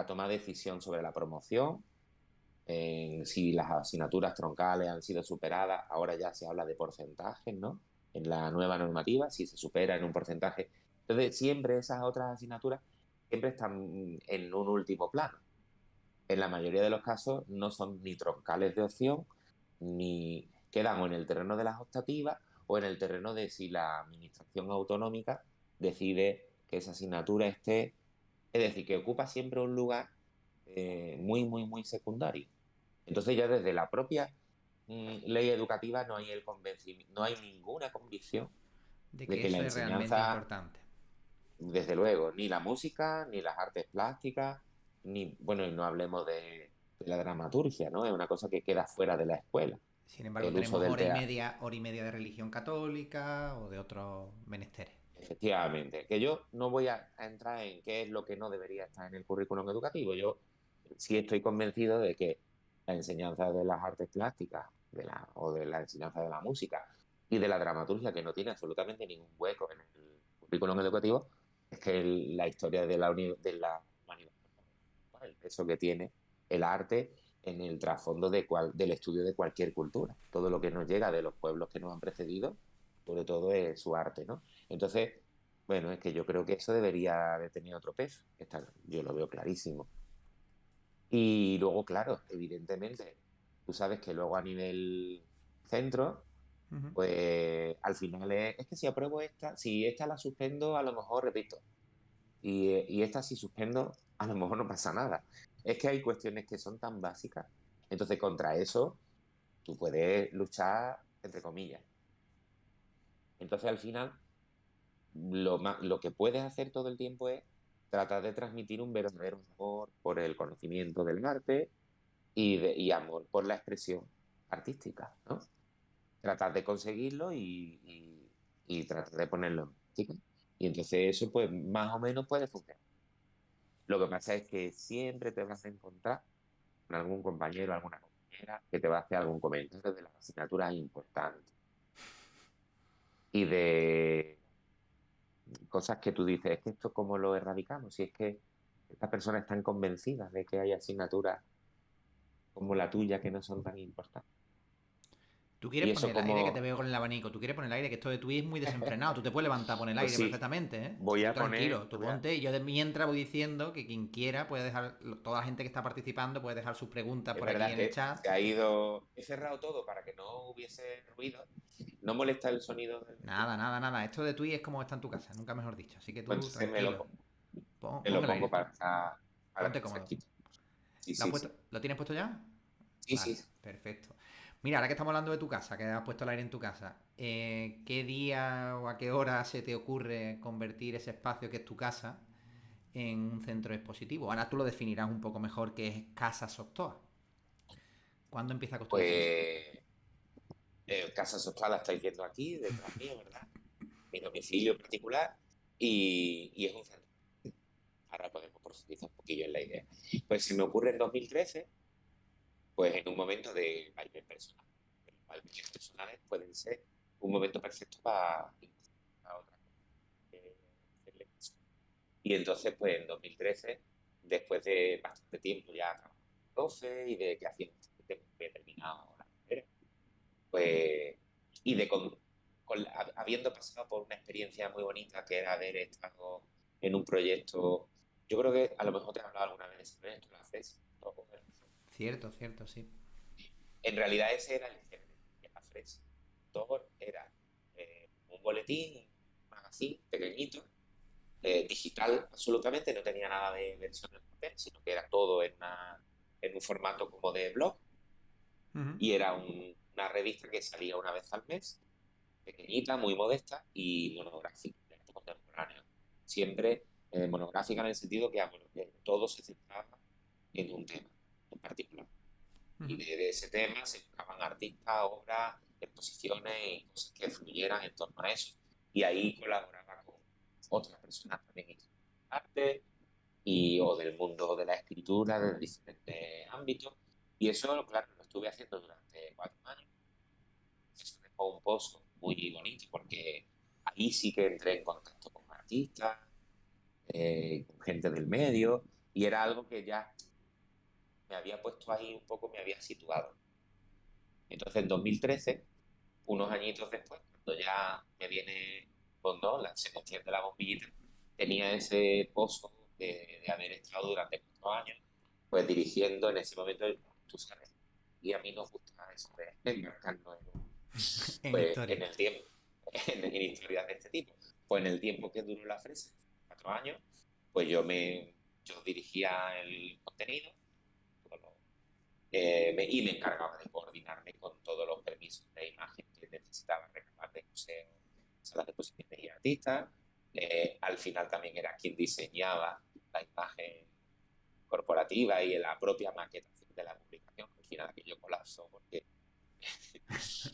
tomar decisión sobre la promoción, en si las asignaturas troncales han sido superadas, ahora ya se habla de porcentajes, ¿no? En la nueva normativa, si se supera en un porcentaje. Entonces, siempre esas otras asignaturas siempre están en un último plano. En la mayoría de los casos no son ni troncales de opción, ni quedan o en el terreno de las optativas o en el terreno de si la administración autonómica decide que esa asignatura esté, es decir, que ocupa siempre un lugar muy, muy, muy secundario. Entonces ya desde la propia ley educativa no hay el convencimiento, no hay ninguna convicción De de que que la eso es realmente enseñanza, importante. desde luego, ni la música, ni las artes plásticas, ni, bueno, y no hablemos de la dramaturgia, ¿no? Es una cosa que queda fuera de la escuela. Sin embargo, El uso tenemos del teatro, hora y media de religión católica o de otros menesteres. efectivamente. Que yo no voy a entrar en qué es lo que no debería estar en el currículum educativo. Yo sí estoy convencido de que la enseñanza de las artes plásticas o de la enseñanza de la música y de la dramaturgia, que no tiene absolutamente ningún hueco en el currículum educativo, es que la historia de la humanidad, el peso que tiene el arte en el trasfondo del estudio de cualquier cultura. Todo lo que nos llega de los pueblos que nos han precedido, sobre todo es su arte, ¿no? Entonces, bueno, es que yo creo que eso debería de tener otro peso. Yo lo veo clarísimo. Y luego, claro, evidentemente, tú sabes que luego a nivel centro, Uh -huh. pues al final es que si apruebo esta, si esta la suspendo, a lo mejor repito. Y esta si suspendo, a lo mejor no pasa nada. Es que hay cuestiones que son tan básicas. Entonces, contra eso, tú puedes luchar, entre comillas. Entonces, al final, lo que puedes hacer todo el tiempo es tratar de transmitir un verdadero amor por el conocimiento del arte y amor por la expresión artística, ¿no? Tratar de conseguirlo y tratar de ponerlo en práctica. Y entonces eso, pues, más o menos puede funcionar. Lo que pasa es que siempre te vas a encontrar con algún compañero, alguna compañera que te va a hacer algún comentario de las asignaturas importantes y de cosas que tú dices, es que esto cómo lo erradicamos, si es que estas personas están convencidas de que hay asignaturas como la tuya que no son tan importantes. Tú quieres Y eso poner el aire, que te como, veo con el abanico. Tú quieres poner el aire, que esto de Twitch es muy desenfrenado. Tú te puedes levantar, poner el pues aire sí, perfectamente, ¿eh? voy Tú a poner, tranquilo, tú ponte. Y yo de mientras voy diciendo que quien quiera puede dejar, toda la gente que está participando puede dejar sus preguntas es por aquí verdad en el que chat. se ha ido, he cerrado todo para que no hubiese ruido, no molesta el sonido del Nada, nada, nada. Esto de Twitch es como está en tu casa, nunca mejor dicho. Así que pues tú entonces tranquilo. me Pon lo el aire. pongo para estar. Ahora Ponte estoy cómodo. fresquito. Sí, ¿Lo has sí, puesto? sí. ¿Lo tienes puesto ya? Sí, Vale, sí. perfecto. Mira, ahora que estamos hablando de tu casa, que has puesto el aire en tu casa, ¿qué día o a qué hora se te ocurre convertir ese espacio que es tu casa en un centro expositivo? Ahora tú lo definirás un poco mejor que es Casa Soctoa. ¿Cuándo empieza a construirse eso? Pues Casa Social la estáis viendo aquí, detrás mío, ¿verdad? Mi domicilio particular y es un centro. Ahora podemos profundizar un poquillo en la idea. Pues se me ocurre en 2013, pues en un momento de vaivén personal. Los vaivenes personales pueden ser un momento perfecto para a otra cosa. Hacerle caso. Y entonces, pues en 2013, después de bastante tiempo ya trabajando en 12 y de que hacía que había terminado la carrera, pues, y de habiendo pasado por una experiencia muy bonita que era haber estado en un proyecto, yo creo que a lo mejor te he hablado alguna vez de ese proyecto, la FES, Cierto, cierto, sí. en realidad ese era el germen de la FRES. Tor era un boletín, un magazine pequeñito, digital absolutamente, no tenía nada de versión en papel, sino que era todo en un formato como de blog Ujú. y era una revista que salía una vez al mes, pequeñita, muy modesta y monográfica, de arte contemporáneo. Siempre monográfica en el sentido que todo se centraba en un tema en particular. Y Ujú. de ese tema se buscaban artistas, obras, exposiciones y cosas que fluyeran en torno a eso. Y ahí colaboraba con otras personas también de arte o del mundo de la escritura, de diferentes ámbitos. Y eso, claro, lo estuve haciendo durante 4 años. Eso dejó un pozo muy bonito porque ahí sí que entré en contacto con artistas, con gente del medio, y era algo que ya me había puesto ahí un poco, me había situado. Entonces, en 2013, unos añitos después, cuando ya me viene, pues no, se me enciende la bombillita, tenía ese pozo de haber estado durante 4 años, pues dirigiendo en ese momento, tú sabes, y a mí nos gusta eso de embarcarnos En pues, historia. en el tiempo, en historias de este tipo. Pues en el tiempo que duró la fresa, 4 años, pues yo dirigía el contenido, todo lo y me encargaba de coordinarme con todos los permisos de imagen que necesitaba recabar de museos, salas de exposiciones y artistas. Al final también era quien diseñaba la imagen corporativa y la propia maquetación de la publicación. Al final aquello colapsó porque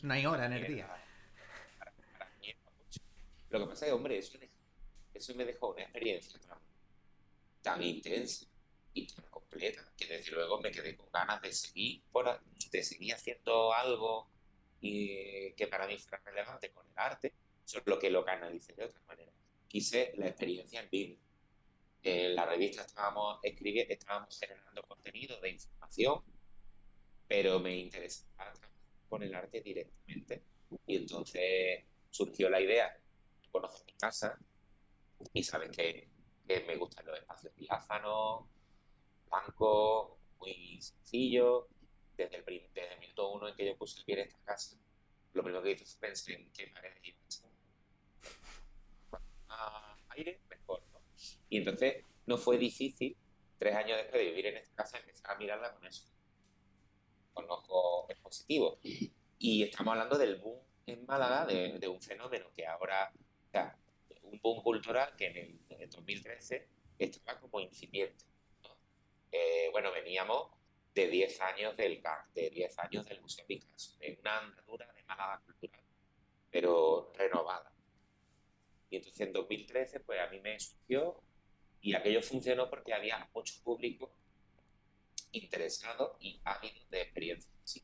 No hay hora en el día. era, para mí era mucho. Lo que pasa es que, hombre, eso me dejó una experiencia tan intensa y tan completa que desde luego me quedé con ganas de seguir haciendo algo que para mí fuera relevante con el arte, solo que lo canalicé de otra manera. Quise la experiencia en vivo. En la revista estábamos generando contenido de información, pero me interesaba trabajar con el arte directamente. Y entonces surgió la idea, tú conoces mi casa y sabes que me gustan los espacios diáfanos, blanco, muy sencillo. Desde el minuto uno en que yo puse el pie en esta casa, lo primero que hice fue pensar en qué paredes iba a echar. Cuanto más aire, mejor, ¿no? Y entonces no fue difícil, 3 años después de vivir en esta casa, empezar a mirarla con eso, con ojos expositivos. Y estamos hablando del boom en Málaga, de un fenómeno que ahora, o sea, un boom cultural que en el 2013 estaba como incipiente. ¿No? Bueno, veníamos de 10 años de 10 años del Museo Picasso, de una andadura de Málaga cultural, pero renovada. Y entonces en 2013, pues a mí me surgió y aquello funcionó porque había mucho público interesado y ávido de experiencias. Sí.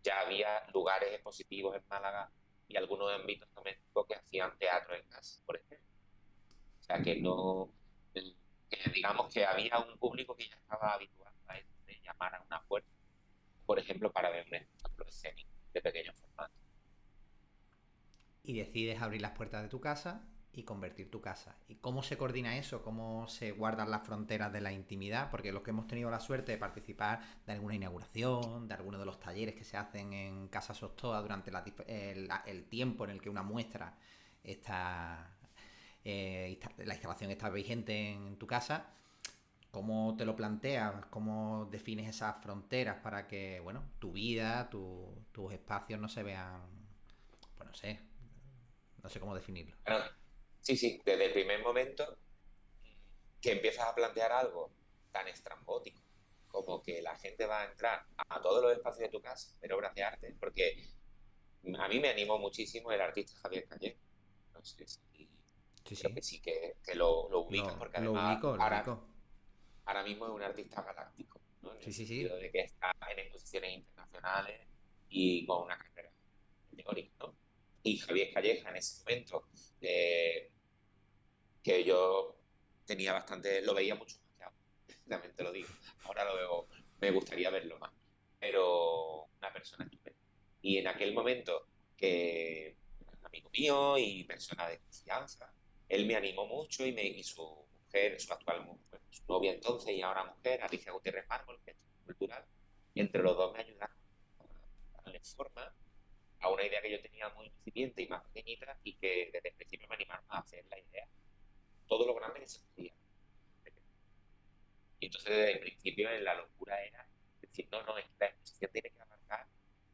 Ya había lugares expositivos en Málaga y algunos ámbitos domésticos que hacían teatro en casa, por ejemplo. O sea que no, digamos que había un público que ya estaba habituado a esto de llamar a una puerta, por ejemplo, para ver un espectáculo escénico de pequeño formato. Y decides abrir las puertas de tu casa y convertir tu casa. ¿Y cómo se coordina eso? ¿Cómo se guardan las fronteras de la intimidad? Porque los que hemos tenido la suerte de participar de alguna inauguración, de alguno de los talleres que se hacen en Casa Sostoa durante el tiempo en el que una muestra está, la instalación está vigente en tu casa, ¿Cómo te lo planteas? ¿Cómo defines esas fronteras para que, bueno, tu vida, tus espacios no se vean, pues no sé cómo definirlo. Bueno, sí, sí, desde el primer momento que empiezas a plantear algo tan estrambótico como que la gente va a entrar a todos los espacios de tu casa, ver obras de arte, porque a mí me animó muchísimo el artista Javier Cañé. No sé si Sí, creo sí, que sí que lo ubicas, porque lo además ubico, lo ubico. ahora mismo es un artista galáctico, ¿no? En el Sí, sí, sí. sentido de que está en exposiciones internacionales y con una carrera teórica, ¿no? Y Javier Calleja en ese momento, eh, que yo tenía bastante, lo veía mucho más que ahora, también te lo digo. Ahora lo veo, me gustaría verlo más, pero una persona estupenda. Y en aquel momento que era un amigo mío y persona de confianza, él me animó mucho y su mujer, su actual mujer, su novia entonces y ahora mujer, Alicia Gutiérrez Mármol, que es cultural, y entre los dos me ayudaron a darle forma a una idea que yo tenía muy incipiente y más pequeñita y que desde el principio me animaron a hacer la idea todo lo grande que se podía. Y entonces desde el principio la locura era decir, no, no, es que la exposición tiene que abarcar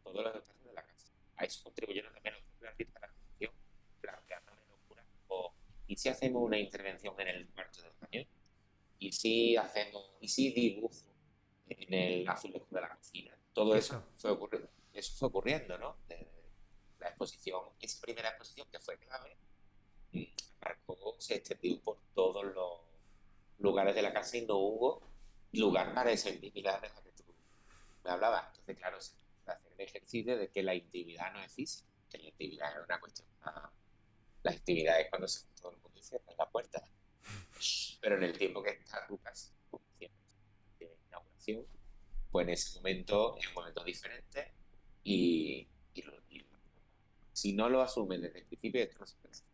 todos los espacios de la casa. A eso contribuyeron también los propios artistas de la exposición, planteándome locuras o, ¿y si hacemos una intervención en el cuarto del baño? ¿Y si dibujo en el azulejo de la cocina? Todo Eso. eso fue ocurriendo, ¿no? La exposición, esa primera exposición que fue clave, marcó, se extendió por todos los lugares de la casa y no hubo lugar para esa intimidad de la que tú me hablabas. Entonces, claro, se hacer el ejercicio de que la intimidad no es física, que la intimidad es una cuestión. La intimidad es cuando se todo el mundo y cierra la puerta. Pero en el tiempo que está tu casa, como siempre, de inauguración, pues en ese momento es un momento diferente y si no lo asumes desde el principio, esto no se puede hacer.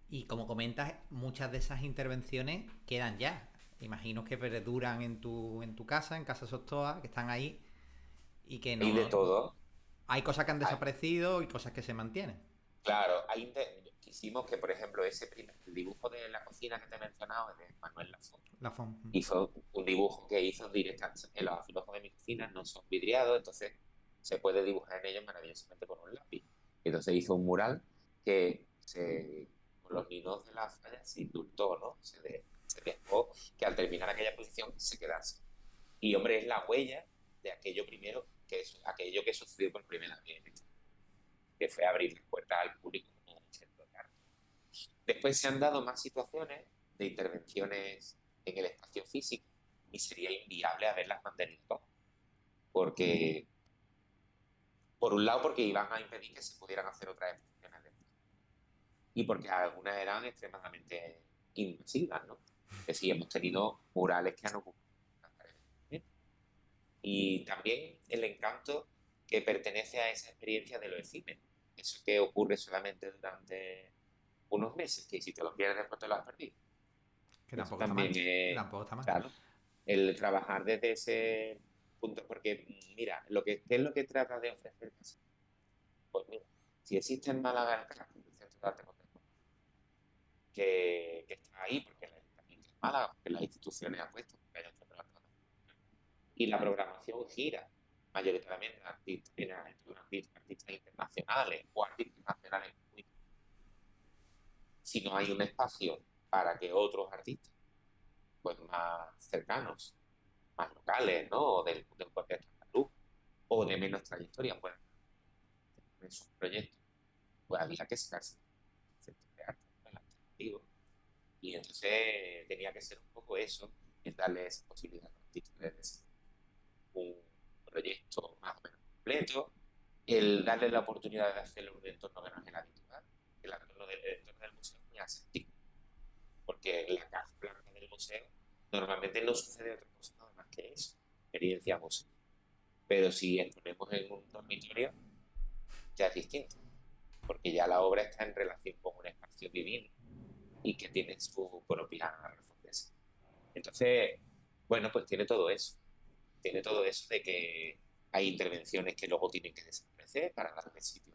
Y como comentas, muchas de esas intervenciones quedan ya. Imagino que perduran en tu casa, en Casa Sostoa, que están ahí y que Hay de no... todo. Hay cosas que han Hay, desaparecido y cosas que se mantienen. claro, quisimos que, por ejemplo, el dibujo de la cocina que te he mencionado es de Manuel Lafont. La forma. Hizo un dibujo que hizo directamente en los azulejos de mi cocina, no son vidriados, entonces se puede dibujar en ellos maravillosamente con un lápiz. Entonces hizo un mural con los ninos de la falla se indultó, ¿no? Se dejó que al terminar aquella posición se quedase. Y hombre, es la huella de aquello primero, aquello que sucedió por primera vez, que fue abrir las puertas al público como un centro de arte. Después se han dado más situaciones de intervenciones en el espacio físico y sería inviable haberlas mantenido todas. Porque, por un lado, porque iban a impedir que se pudieran hacer otras exposiciones de espacio. Y porque algunas eran extremadamente invasivas, ¿no? Es decir, hemos tenido murales que han ocupado. Y también el encanto que pertenece a esa experiencia de lo efímero. Eso que ocurre solamente durante unos meses, que si te lo pierdes después te lo has perdido. Que Eso tampoco está mal. también Que es, tampoco está mal. claro, el trabajar desde ese punto, porque mira, ¿qué es lo que trata de ofrecer? Pues mira, si existe en Málaga el CRAC, el Centro de Arte Contemporáneo, que está ahí porque el Ayuntamiento de Málaga, porque las instituciones han puesto, porque hay un centro de arte contemporáneo, y la programación gira mayoritariamente artistas internacionales o artistas nacionales, si no hay un espacio para que otros artistas pues más cercanos, más locales, ¿no? O del contexto andaluz, o de menos trayectoria, pues en sus proyectos, pues había que sacarse de arte alternativo. Y entonces tenía que ser un poco eso, es darle esa posibilidad a los artistas de un proyecto más o menos completo, el darle la oportunidad de hacerlo en un entorno que no es el habitual, el entorno del museo es muy aséptico, porque la caja blanca del museo normalmente no sucede otra cosa nada más que eso, experiencia museo. Pero si exponemos en un dormitorio, ya es distinto, porque ya la obra está en relación con un espacio divino y que tiene su propia razón de ser. Entonces, bueno, pues tiene todo eso de que hay intervenciones que luego tienen que desaparecer para darle sitio.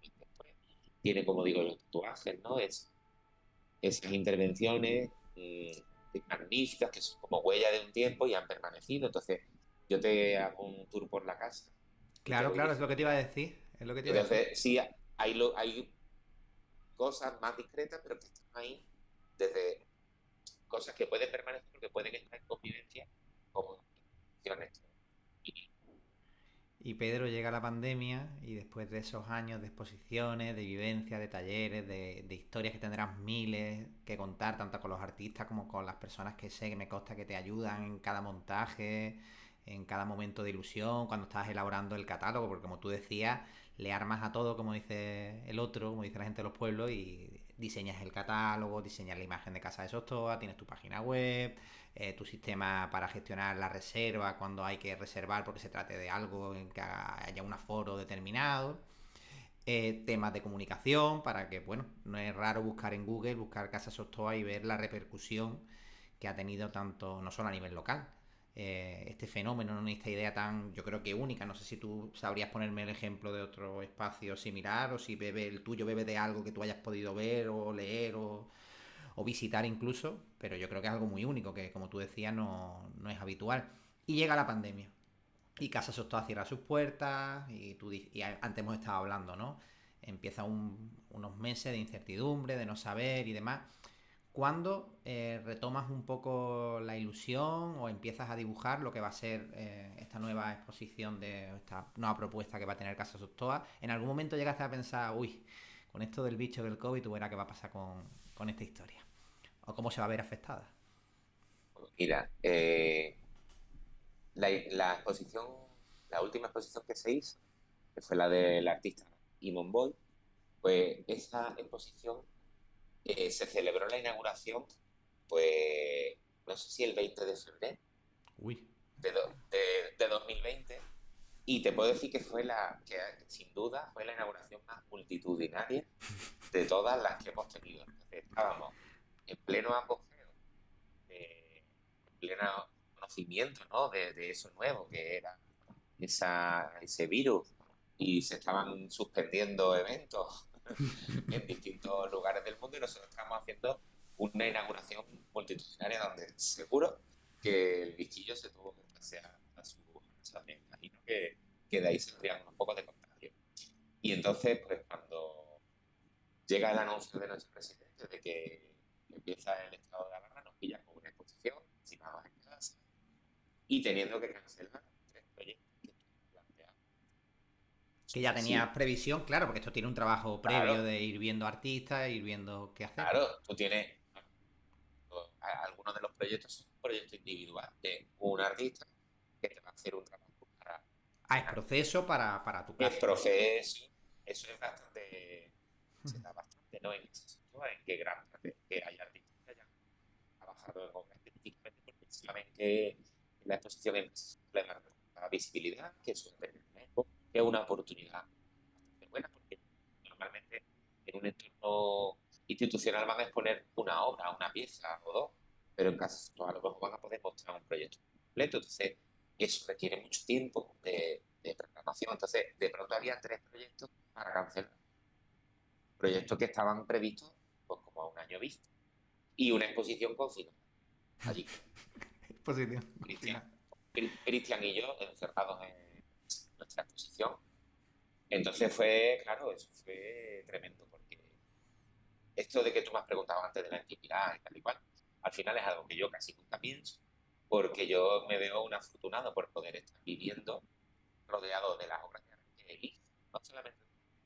Y después tiene, como digo, los tatuajes, ¿no? Esas intervenciones que magníficas, que son como huella de un tiempo y han permanecido. Entonces, yo te hago un tour por la casa y te Claro, voy claro, es lo diciendo, que te iba a mira, decir. Es lo que te iba a decir. entonces sí, hay cosas más discretas, pero que están ahí desde cosas que pueden permanecer porque pueden estar en convivencia con acciones. Y Pedro, llega la pandemia y después de esos años de exposiciones, de vivencias, de talleres, de historias que tendrás miles que contar, tanto con los artistas como con las personas que sé que me consta que te ayudan en cada montaje, en cada momento de ilusión, cuando estás elaborando el catálogo, porque como tú decías, le armas a todo, como dice el otro, como dice la gente de los pueblos, y diseñas el catálogo, diseñas la imagen de Casa de Sostoa, tienes tu página web, tu sistema para gestionar la reserva cuando hay que reservar porque se trate de algo en que haya un aforo determinado. Temas de comunicación para que, bueno, no es raro buscar en Google, buscar Casa Sostoa y ver la repercusión que ha tenido tanto, no solo a nivel local, este fenómeno, ¿no? Esta idea tan, yo creo que única. No sé si tú sabrías ponerme el ejemplo de otro espacio similar o si bebe, el tuyo bebe de algo que tú hayas podido ver o leer o visitar incluso, pero yo creo que es algo muy único, que como tú decías no es habitual. Y llega la pandemia. Y Casa Sostoa cierra sus puertas y antes hemos estado hablando, ¿no? Empieza unos meses de incertidumbre, de no saber y demás. ¿Cuándo retomas un poco la ilusión o empiezas a dibujar lo que va a ser esta nueva exposición de esta nueva propuesta que va a tener Casa Sostoa? ¿En algún momento llegaste a pensar, uy, con esto del bicho del COVID, tú verás qué va a pasar con esta historia? ¿O cómo se va a ver afectada? Mira, la exposición, la última exposición que se hizo, que fue la del artista Imon Boy, pues esa exposición se celebró la inauguración, pues no sé si el 20 de febrero Uy. de 2020, y te puedo decir que fue que sin duda fue la inauguración más multitudinaria de todas las que hemos tenido. Entonces, estábamos en pleno apogeo, en pleno conocimiento, ¿no? de eso nuevo que era ese virus, y se estaban suspendiendo eventos en distintos lugares del mundo, y nosotros estamos haciendo una inauguración multitudinaria donde seguro que el bichillo se tuvo que pasear a su marcha. Me imagino que de ahí saldrían unos pocos de contagio. Y entonces, pues cuando llega el anuncio de nuestro presidente de que empieza el estado de alarma, nos pilla con una exposición, encima en casa, y teniendo que cancelar 3 proyectos que planteamos. Que ya tenías Sí, previsión, claro, porque esto tiene un trabajo previo claro, de ir viendo artistas, ir viendo qué hacer. claro, tú tienes algunos de los proyectos son un proyecto individual de un artista que te va a hacer un trabajo para Ah, es proceso para tu el casa. proceso. Eso es bastante, se da bastante, ¿no? En ese sentido, en que gran parte que hay artistas que hayan trabajado en obras específicamente porque saben que la exposición es la visibilidad, que es que es una oportunidad bastante buena, porque normalmente en un entorno institucional van a exponer una obra, una pieza o dos, pero en caso a lo mejor van a poder mostrar un proyecto completo. Entonces, eso requiere mucho tiempo de programación. Entonces, de pronto había 3 proyectos para cancelar. Proyectos que estaban previstos pues, como a un año vista. Y una exposición confinada allí. Posición al Cristian, final. Cristian y yo encerrados en nuestra exposición. Entonces fue, claro, eso fue tremendo, porque esto de que tú me has preguntado antes de la intimidad y tal y cual, al final es algo que yo casi nunca pienso, porque yo me veo un afortunado por poder estar viviendo rodeado de las obras de arte que elijo, no solamente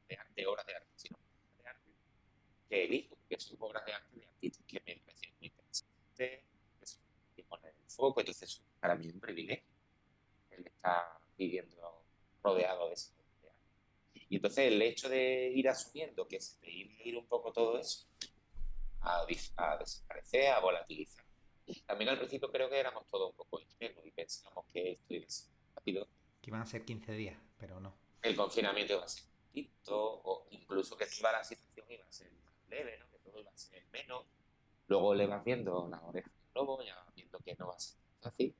de arte, obras de arte, sino de arte que elijo, que son obras de arte de artistas que me parecen muy interesantes, que ponen el foco. Entonces para mí es un privilegio el estar viviendo rodeado de ese obras de arte. Y entonces el hecho de ir asumiendo que se te iba a ir un poco todo eso, a desaparecer, a volatilizar. También al principio creo que éramos todos un poco ingenuos y pensábamos que esto iba a ser rápido, Que iban a ser 15 días, pero no. el confinamiento iba a ser cortito, o incluso que toda la situación iba a ser más leve, ¿no? Que todo iba a ser menos. Luego le vas viendo las orejas del lobo, ya vas viendo que no va a ser tan fácil,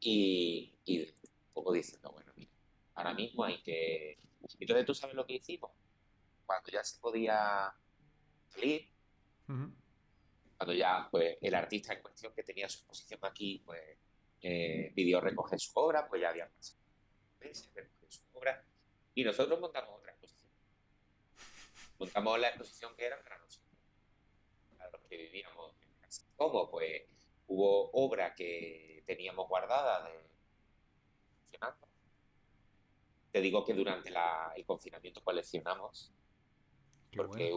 y un poco diciendo, bueno, mira, ahora mismo hay que... Entonces tú sabes lo que hicimos. Cuando ya se podía salir, Ujú. Cuando ya pues el artista en cuestión que tenía su exposición aquí, pues pidió recoger su obra, pues ya había pasado meses, recogió su obra, y nosotros montamos otra exposición. Montamos la exposición que era para nosotros, para los que vivíamos en casa. ¿Cómo? Pues hubo obra que teníamos guardada de funcionando. Te digo que durante el confinamiento coleccionamos, Qué porque bueno.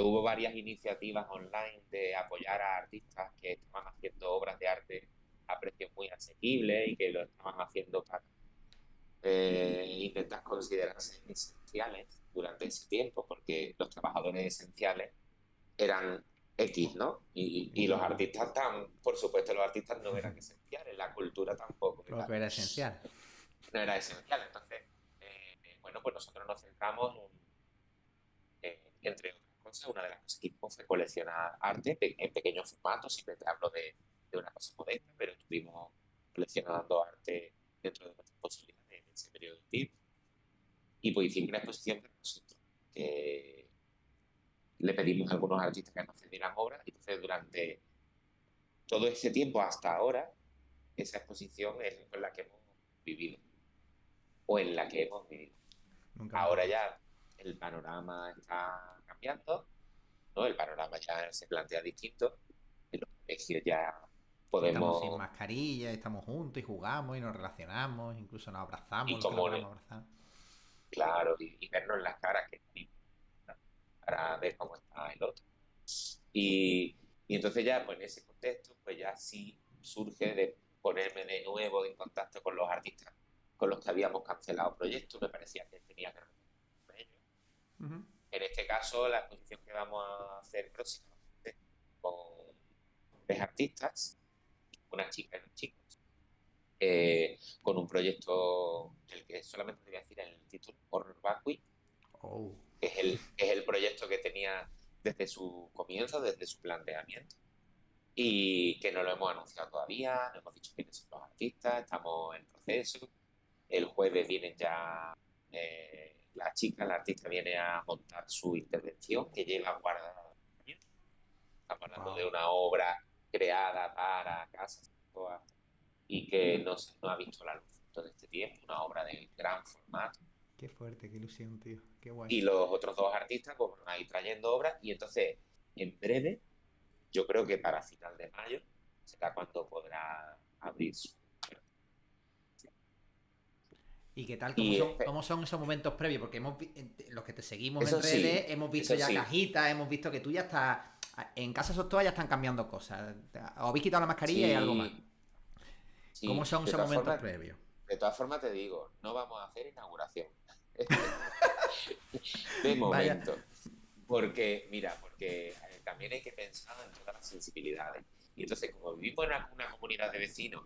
hubo varias iniciativas online de apoyar a artistas que estaban haciendo obras de arte a precios muy asequibles y que lo estaban haciendo para intentar considerarse esenciales durante ese tiempo, porque los trabajadores esenciales eran X, ¿no? Y los artistas por supuesto, los artistas no eran esenciales, la cultura tampoco Lo que era esencial. no era esencial. Entonces, bueno, pues nosotros nos centramos entre otras cosas, una de las cosas que hicimos fue coleccionar arte en pequeños formatos. Siempre te hablo de una cosa modesta, pero estuvimos coleccionando arte dentro de nuestras posibilidades en ese periodo de tiempo. Y pues hicimos una exposición para nosotros, que le pedimos a algunos artistas que nos cedieran obras, y entonces durante todo ese tiempo hasta ahora, esa exposición es con la que hemos vivido, o en la que hemos vivido. Nunca mejor Ahora dicho. ya el panorama está cambiando, ¿no? El panorama ya se plantea distinto, en los colegios ya Estamos sin podemos, mascarilla, estamos juntos y jugamos y nos relacionamos, incluso nos abrazamos, y lo que nos como, queramos abrazar. claro, y vernos las caras, que para ver cómo está el otro. Y entonces ya, pues en ese contexto, pues ya sí surge de ponerme de nuevo en contacto con los artistas con los que habíamos cancelado proyectos. Me parecía que tenía que retomar con ellos. Ujú. En este caso, la exposición que vamos a hacer próximamente con 3 artistas, una chica y dos chicos, con un proyecto del que solamente te voy a decir el título, Horror Vacui, Oh. que es el proyecto que tenía desde su comienzo, desde su planteamiento, y que no lo hemos anunciado todavía, no hemos dicho quiénes son los artistas, estamos en proceso. El jueves vienen ya la chica, la artista viene a montar su intervención que lleva guardada años. Estamos hablando de Wow. una obra creada para casas y que no ha visto la luz todo este tiempo, una obra de gran formato. Qué fuerte, qué ilusión, tío. Qué guay. Y los otros 2 artistas pues van a ir trayendo obras, y entonces en breve, yo creo que para final de mayo, será cuando podrá abrir su... ¿Y qué tal? Y Cómo son esos momentos previos? Porque los que te seguimos en eso redes sí, hemos visto eso ya sí, cajitas, hemos visto que tú ya estás. En Casa Sostoa ya están cambiando cosas. Os habéis quitado la mascarilla y algo más. sí, ¿Cómo sí. son De esos todas momentos formas, previos? te digo, no vamos a hacer inauguración. De Vaya. momento. Porque también hay que pensar en todas las sensibilidades. Y entonces, como vivimos en una comunidad de vecinos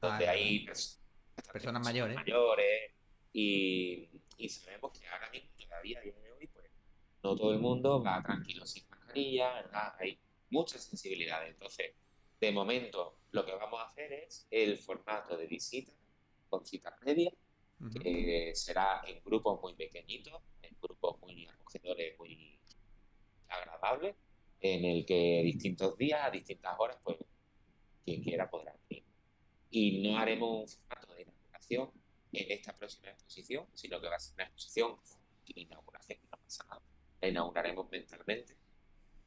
Ah, donde es verdad. hay bastantes Personas personas mayores. mayores, y sabemos que ahora mismo, todavía a día de hoy, pues no todo el mundo va tranquilo sin mascarilla, ¿verdad? Hay muchas sensibilidades. Entonces, de momento, lo que vamos a hacer es el formato de visita con cita previa, Ujú. que será en grupos muy pequeñitos, en grupos muy acogedores, muy agradables, en el que distintos días, a distintas horas, pues quien quiera podrá venir. Y no haremos un formato de inauguración en esta próxima exposición, sino que va a ser una exposición de inauguración, no pasa nada. La inauguraremos mentalmente,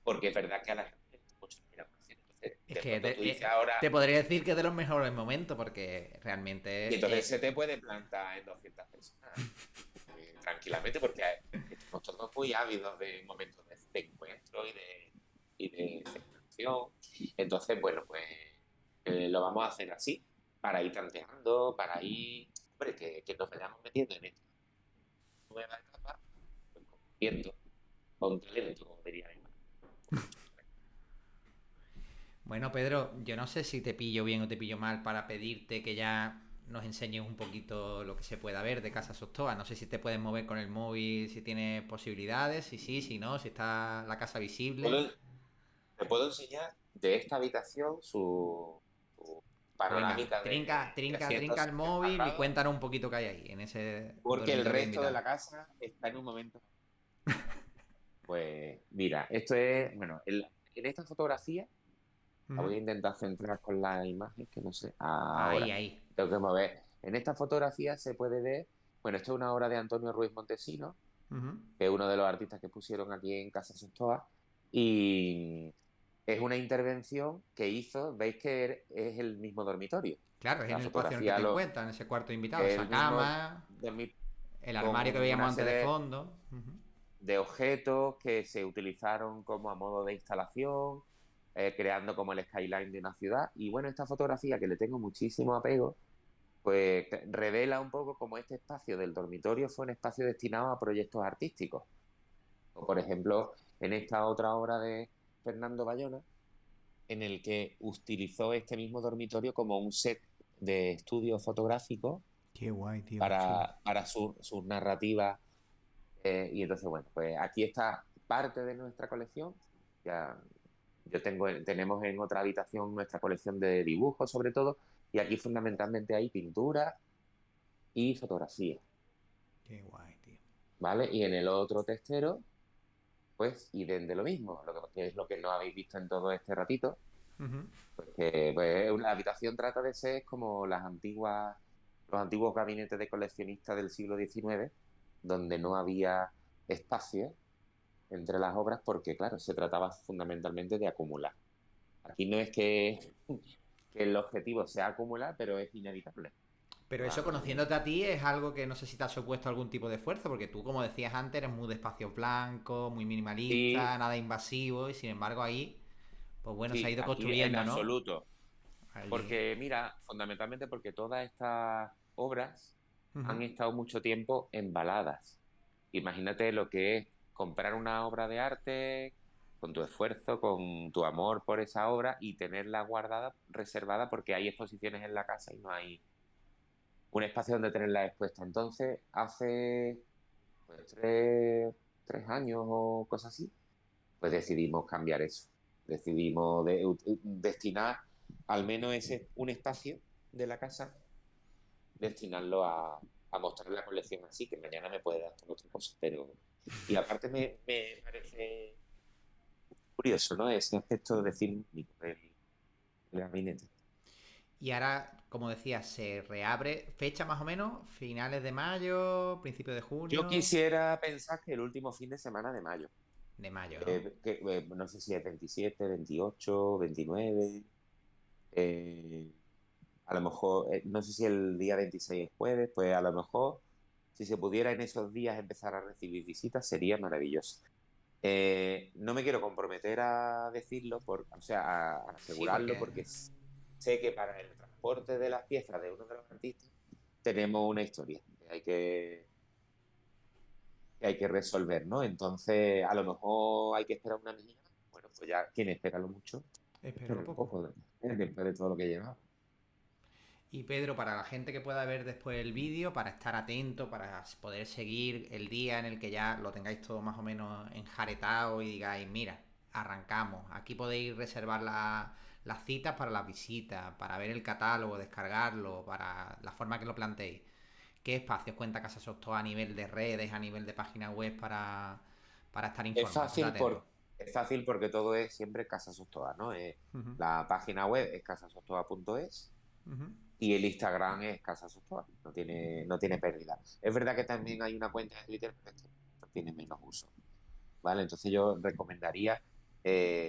porque es verdad que a la gente le gusta mucho la inauguración. Entonces, Es de que pronto tú dices ahora, te podría decir que es de los mejores momentos porque y realmente entonces se te puede plantar en 200 personas tranquilamente, porque estamos todos muy ávidos de momentos de encuentro y de celebración. Entonces, bueno, pues lo vamos a hacer así, para ir tanteando, para ir, hombre, que nos vayamos metiendo en esta nueva etapa, pues, con viento, con talento, como diría mi madre. bueno, Pedro, yo no sé si te pillo bien o te pillo mal para pedirte que ya nos enseñes un poquito lo que se pueda ver de Casa Sostoa. No sé si te puedes mover con el móvil, si tienes posibilidades, si sí, si no, si está la casa visible. Puedo- Te puedo enseñar de esta habitación su Venga, panorámica trinca, de trinca, trinca el 360 móvil y grados, cuéntanos un poquito qué hay ahí, en ese porque el dormitorio resto de invitado. la casa está en un momento. Pues mira, esto es, bueno, en esta fotografía, la voy a Ujú. intentar centrar con la imagen, que no sé, Ahí, ahora, ahí. tengo que mover. En esta fotografía se puede ver, bueno, esto es una obra de Antonio Ruiz Montesinos, Ujú. que es uno de los artistas que pusieron aquí en Casa Sostoa, y es una intervención que hizo, veis que es el mismo dormitorio. Claro, es en La el espacio en el que fotografía te encuentras, en ese cuarto invitado. es el Esa mismo cama, dormitorio el con armario que veíamos una antes de serie fondo. Ujú. de objetos que se utilizaron como a modo de instalación, creando como el skyline de una ciudad. Y bueno, esta fotografía que le tengo muchísimo apego, pues revela un poco cómo este espacio del dormitorio fue un espacio destinado a proyectos artísticos. O por ejemplo, en esta otra obra de Fernando Bayona, en el que utilizó este mismo dormitorio como un set de estudio fotográfico Qué guay, tío, qué chulo. para sus narrativas. Y entonces, bueno, pues aquí está parte de nuestra colección. Ya, tenemos en otra habitación nuestra colección de dibujos, sobre todo, y aquí fundamentalmente hay pintura y fotografía, Qué guay, tío. ¿vale? Y en el otro testero, pues, y de lo mismo, que es lo que no habéis visto en todo este ratito, Ujú. pues que pues, la habitación trata de ser como los antiguos gabinetes de coleccionistas del siglo XIX, donde no había espacio entre las obras porque, claro, se trataba fundamentalmente de acumular. Aquí no es que el objetivo sea acumular, pero es inevitable. Pero eso, Van- conociéndote a ti, es algo que no sé si te ha supuesto algún tipo de esfuerzo, porque tú, como decías antes, eres muy de espacios blancos, muy minimalista, Sí, nada invasivo, y sin embargo ahí, pues bueno, se ha sí, ido aquí en construyendo, ¿no? absoluto. Allí. Porque, mira, fundamentalmente porque todas estas obras Ujú. han estado mucho tiempo embaladas. Imagínate lo que es comprar una obra de arte con tu esfuerzo, con tu amor por esa obra y tenerla guardada, reservada, porque hay exposiciones en la casa y no hay un espacio donde tenerla expuesta. Entonces, hace pues, 3 años o cosas así, pues decidimos cambiar eso. Decidimos destinar al menos un espacio de la casa, destinarlo a mostrar la colección así, que mañana me puede dar por otra cosa. Pero, y aparte me parece curioso, ¿no? Ese aspecto de decir el gabinete. Y ahora, como decías, se reabre fecha más o menos, finales de mayo, principio de Yo junio, quisiera pensar que el último fin de semana de mayo, de mayo, ¿no? no sé si es 27, 28, 29, a lo mejor, no sé si el día 26 es jueves, pues a lo mejor, si se pudiera en esos días empezar a recibir visitas, sería maravilloso. No me quiero comprometer a decirlo, o sea, a Sí, asegurarlo, porque... porque sé que para el transporte de las piezas de uno de los artistas tenemos una historia que hay que resolver, ¿no? Entonces, a lo mejor hay que esperar una niña. Bueno, pues ya quien espera lo mucho, Espero espera lo poco. poco, después de todo lo que lleva. Y Pedro, para la gente que pueda ver después el vídeo, para estar atento, para poder seguir el día en el que ya lo tengáis todo más o menos enjaretado y digáis, mira, arrancamos. Aquí podéis reservar las citas para las visitas, para ver el catálogo, descargarlo, para la forma que lo planteéis. ¿Qué espacios cuenta Casa Sosto a nivel de redes, a nivel de página web para estar Es informados, estar fácil, atentos? es fácil porque todo es siempre Casa Sostoa, ¿no? Ujú, La página web es casasostoa.es ujú. y el Instagram es Casa Sostoa. No tiene pérdida. Es verdad que también hay una cuenta de Twitter, pero esto tiene menos uso, ¿vale? Entonces yo recomendaría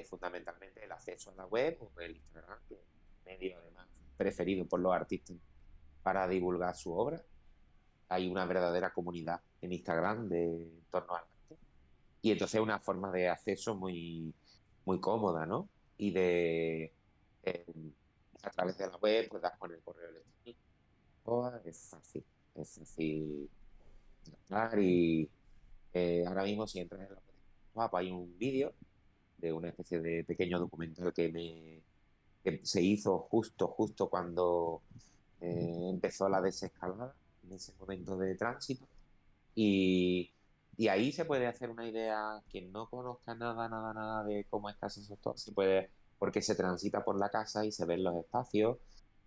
fundamentalmente el acceso a la web o el Instagram, que es un medio además preferido por los artistas para divulgar su obra. Hay una verdadera comunidad en Instagram en torno al arte. Y entonces es una forma de acceso muy, muy cómoda, ¿no? Y eh, a través de la web, pues das con el correo electrónico. Es fácil entrar y ahora mismo si entras en la web, pues hay un vídeo de una especie de pequeño documental que se hizo justo cuando empezó la desescalada, en ese momento de tránsito. Y, y ahí se puede hacer una idea, quien no conozca nada de cómo es Casa Soto, se puede, porque se transita por la casa y se ven los espacios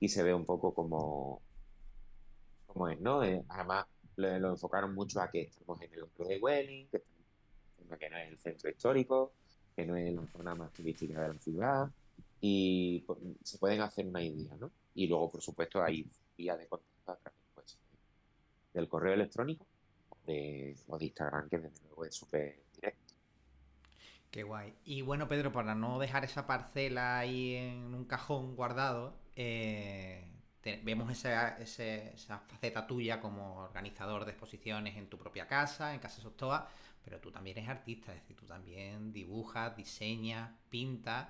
y se ve un poco cómo es, ¿no? Además, lo enfocaron mucho a que estamos en el barrio de Welling, que no es el centro histórico, que no es la zona más turística de la ciudad, y pues, se pueden hacer una idea, ¿no? Y luego, por supuesto, hay vías de contacto a través pues, del correo electrónico o de Instagram, que desde luego es súper directo. Qué guay. Y bueno, Pedro, para no dejar esa parcela ahí en un cajón guardado, vemos esa faceta tuya como organizador de exposiciones en tu propia casa, en Casa Sostoa, pero tú también eres artista, es decir, tú también dibujas, diseñas, pintas.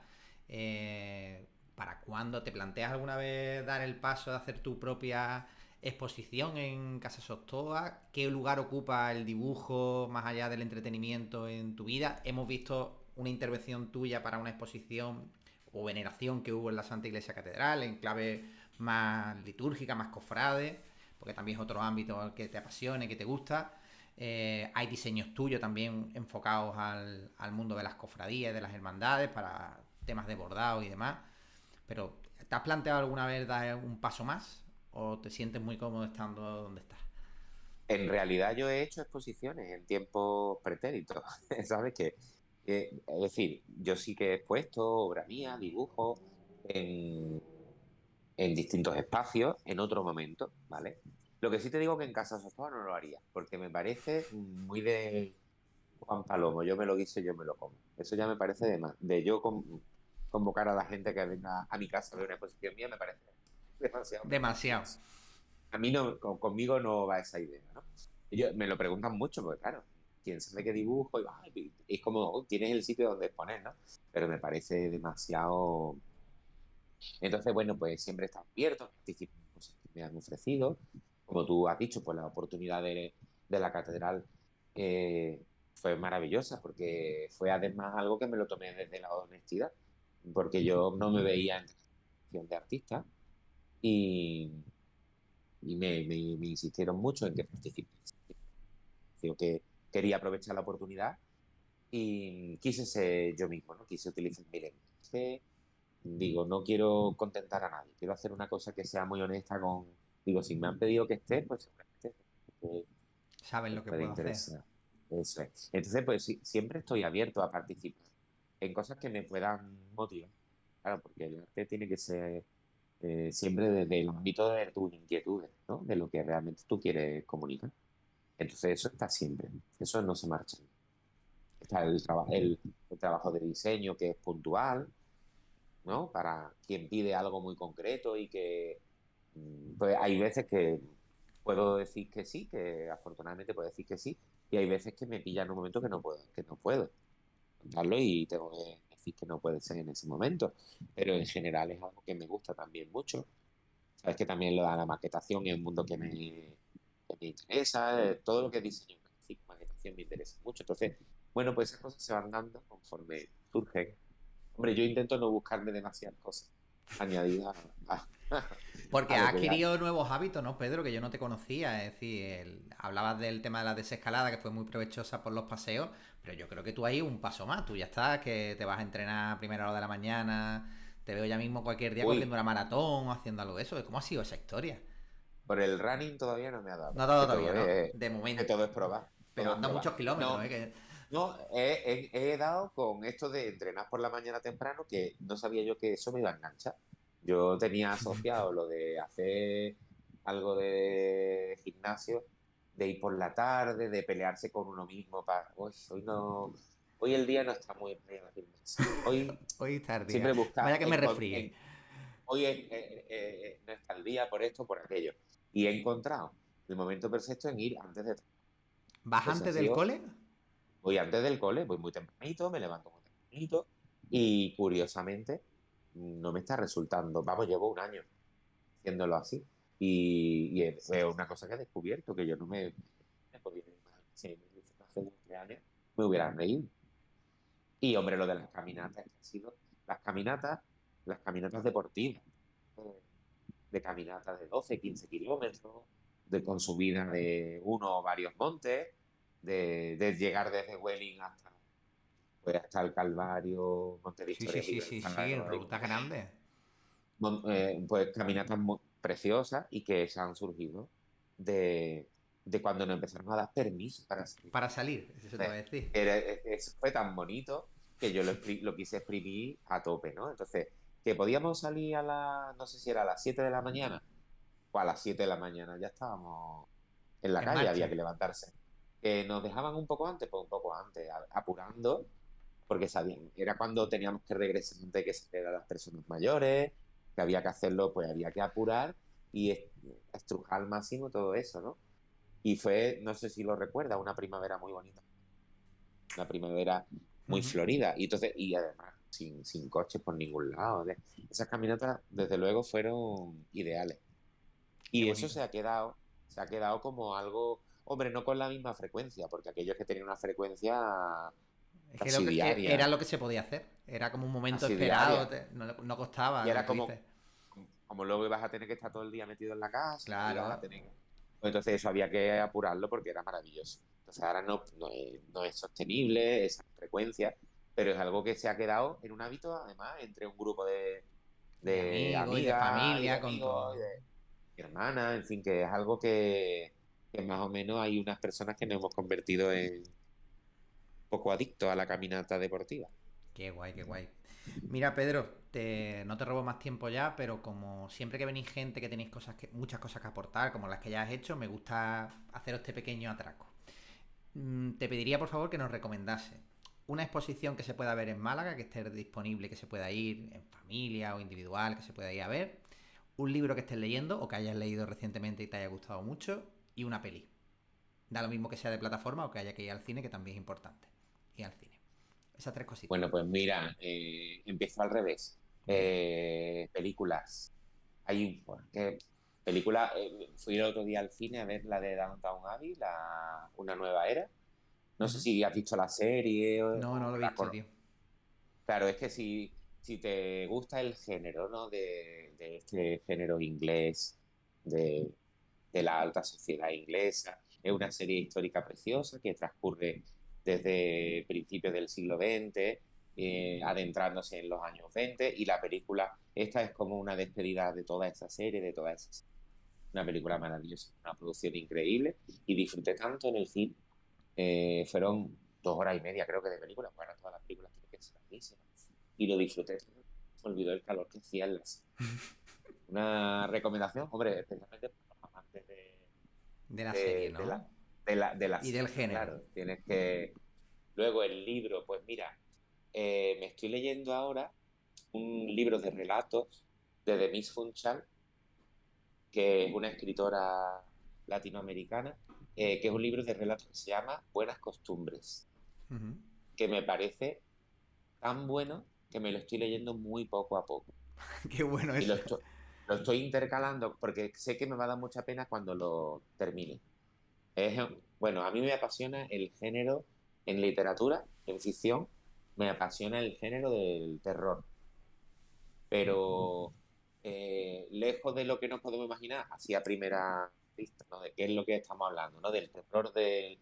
¿Para cuándo te planteas alguna vez dar el paso de hacer tu propia exposición en Casa Sostoa? ¿Qué lugar ocupa el dibujo más allá del entretenimiento en tu vida? Hemos visto una intervención tuya para una exposición o veneración que hubo en la Santa Iglesia Catedral, en clave más litúrgica, más cofrade, porque también es otro ámbito que te apasione, que te gusta. Hay diseños tuyos también enfocados al mundo de las cofradías, de las hermandades, para temas de bordado y demás. Pero, ¿te has planteado alguna vez dar un paso más? ¿O te sientes muy cómodo estando donde estás? En realidad yo he hecho exposiciones en tiempos pretéritos, ¿sabes? Es decir, yo sí que he expuesto obra mía, dibujos, en, en distintos espacios, en otro momento, ¿vale? Lo que sí te digo que en Casa Sofá no lo haría, porque me parece muy de Juan Palomo, yo me lo guiso, yo me lo como. Eso ya me parece de más. De yo convocar a la gente que venga a mi casa a ver una exposición mía, me parece demasiado Demasiado. pretencioso. A mí no, conmigo no va esa idea, ¿no? Me lo preguntan mucho, porque claro, quién sabe qué dibujo, y es como, "Oh, tienes el sitio donde exponer, ¿no? Pero me parece demasiado. Entonces, bueno, pues siempre he estado abierto, participo en cosas que me han ofrecido. Como tú has dicho, pues la oportunidad de la catedral fue maravillosa, porque fue además algo que me lo tomé desde la honestidad, porque yo no me veía en relación de artista y, me insistieron mucho en que participe. Digo que quería aprovechar la oportunidad y quise ser yo mismo, ¿no? Quise utilizar mi lenguaje. Digo, no quiero contentar a nadie, quiero hacer una cosa que sea muy honesta con. Digo, si me han pedido que esté, pues seguramente Sabes les lo que puede puedo hacer. interesar. Eso es. Entonces, pues sí, siempre estoy abierto a participar en cosas que me puedan motivar. Claro, porque el arte tiene que ser siempre desde el ámbito de tus inquietudes, ¿no? De lo que realmente tú quieres comunicar. Entonces, eso está siempre. Eso no se marcha. Está el trabajo de diseño que es puntual, ¿no? Para quien pide algo muy concreto y que pues hay veces que puedo decir que sí, que afortunadamente puedo decir que sí, y hay veces que me pilla en un momento que no puedo darlo y tengo que decir que no puede ser en ese momento. Pero en general es algo que me gusta también mucho. Sabes que también la maquetación es un mundo que me interesa, todo lo que es diseño gráfico, maquetación me interesa mucho. Entonces, bueno, pues esas cosas se van dando conforme surgen. Hombre, yo intento no buscarme demasiadas cosas añadidas Porque a has lo que ya. adquirido nuevos hábitos, ¿no, Pedro? Que yo no te conocía. Es decir, hablabas del tema de la desescalada, que fue muy provechosa por los paseos, pero yo creo que tú hay un paso más. Tú ya estás, que te vas a entrenar a primera hora de la mañana. Te veo ya mismo cualquier día corriendo Uy, una maratón o haciendo algo de eso. ¿Cómo ha sido esa historia? por el running todavía no me ha No dado, ha dado todavía, ¿no? De que momento. todo es probar, Pero todo es anda probar. muchos kilómetros, No, ¿eh? Que... no, he dado con esto de entrenar por la mañana temprano, que no sabía yo que eso me iba a enganchar. Yo tenía asociado lo de hacer algo de gimnasio, de ir por la tarde, de pelearse con uno mismo para. Uy, hoy no, hoy el día no está muy bien el gimnasio. Hoy Hoy tardía. siempre buscar, Vaya que me resfríe. hoy no está el día por esto, por aquello. Y he encontrado el momento perfecto en ir antes de. ¿Vas Entonces ha antes del sido. cole? Voy antes del cole, voy muy tempranito, me levanto muy tempranito y curiosamente no me está resultando. Vamos, llevo un año haciéndolo así y es una cosa que he descubierto que yo no me podía imaginar. Si me hubiese hace 12 años me hubiera reído. Y hombre, lo de las caminatas, que han sido las caminatas deportivas, eh, de caminatas de 12 15 kilómetros, con subida de uno o varios montes, de llegar desde Welling hasta el Calvario, Monte Sí, sí, Victoria, sí, sí, sí, Libertad, rutas grandes. pues caminatas preciosas y que se han surgido de cuando nos empezaron a dar permiso para salir. Para salir, eso te voy a decir. Eso fue tan bonito que yo lo quise exprimir a tope, ¿no? Entonces, que podíamos salir no sé si era a las 7 de la mañana, o a las 7 de la mañana ya estábamos en la En calle, había marcha. que levantarse. Que nos dejaban un poco antes, pues un poco antes, apurando, porque sabían, era cuando teníamos que regresar antes de que se a las personas mayores, que había que hacerlo, pues había que apurar y estrujar al máximo todo eso, ¿no? Y fue, no sé si lo recuerda, una primavera muy bonita, una primavera muy Ujú. florida, y entonces, y además sin coches por ningún lado. Esas caminatas, desde luego, fueron ideales. Qué Y eso bonito. se ha quedado como algo, hombre, no con la misma frecuencia, porque aquellos que tenían una frecuencia Es que casi era diaria, lo que se podía hacer. Era como un momento casi esperado, diaria, no, no costaba y lo que era tú dices. como luego ibas a tener que estar todo el día metido en la casa, ibas a Claro, tener que... Pues entonces eso había que apurarlo porque era maravilloso. Entonces ahora no es sostenible esa frecuencia, pero es algo que se ha quedado en un hábito, además, entre un grupo de de amigos y de amigas y de familia, con amigos y todo. de hermanas, en fin, que es algo que más o menos hay unas personas que nos hemos convertido en un poco adictos a la caminata deportiva. Qué guay, qué guay. Mira, Pedro, no te robo más tiempo ya, pero como siempre que venís gente que tenéis muchas cosas que aportar, como las que ya has hecho, me gusta haceros este pequeño atraco. Te pediría por favor que nos recomendase una exposición que se pueda ver en Málaga, que esté disponible, que se pueda ir en familia o individual, que se pueda ir a ver, un libro que estés leyendo o que hayas leído recientemente y te haya gustado mucho, y una peli. Da lo mismo que sea de plataforma o que haya que ir al cine, que también es importante. Ir al cine. Esas tres cositas. Bueno, pues mira, empiezo al revés. Venga. Películas. Hay, bueno, película, fui el otro día al cine a ver la de Downtown Abbey, una nueva era. No sé Ujú. si has visto la serie No, no o lo he la visto, conoces. tío. Claro, es que si te gusta el género, ¿no? De este género inglés, de, de la alta sociedad inglesa, es una serie histórica preciosa que transcurre desde principios del siglo XX, adentrándose en los años 20, y la película, esta es como una despedida de toda esa serie, de toda esa serie. Una película maravillosa, una producción increíble, y disfruté tanto en el cine. Fueron 2 horas y media, creo que, de película. Bueno, todas las películas tienen que ser larguísimas. Y lo disfruté. Se me olvidó el calor que hacía en las... Una recomendación, hombre, especialmente para los amantes De la serie, de, de ¿no? la, de la Y del serie, género. claro. Tienes que... Luego el libro, pues mira, me estoy leyendo ahora un libro de relatos de Denise Funchal, que es una escritora latinoamericana, que es un libro de relatos que se llama Buenas Costumbres, Ujú. que me parece tan bueno que me lo estoy leyendo muy poco a poco. Qué bueno Y eso. lo estoy intercalando porque sé que me va a dar mucha pena cuando lo termine. Es, bueno, a mí me apasiona el género en literatura, en ficción, me apasiona el género del terror, pero lejos de lo que nos podemos imaginar, así a primera vista, ¿no? De qué es lo que estamos hablando, ¿no? Del terror de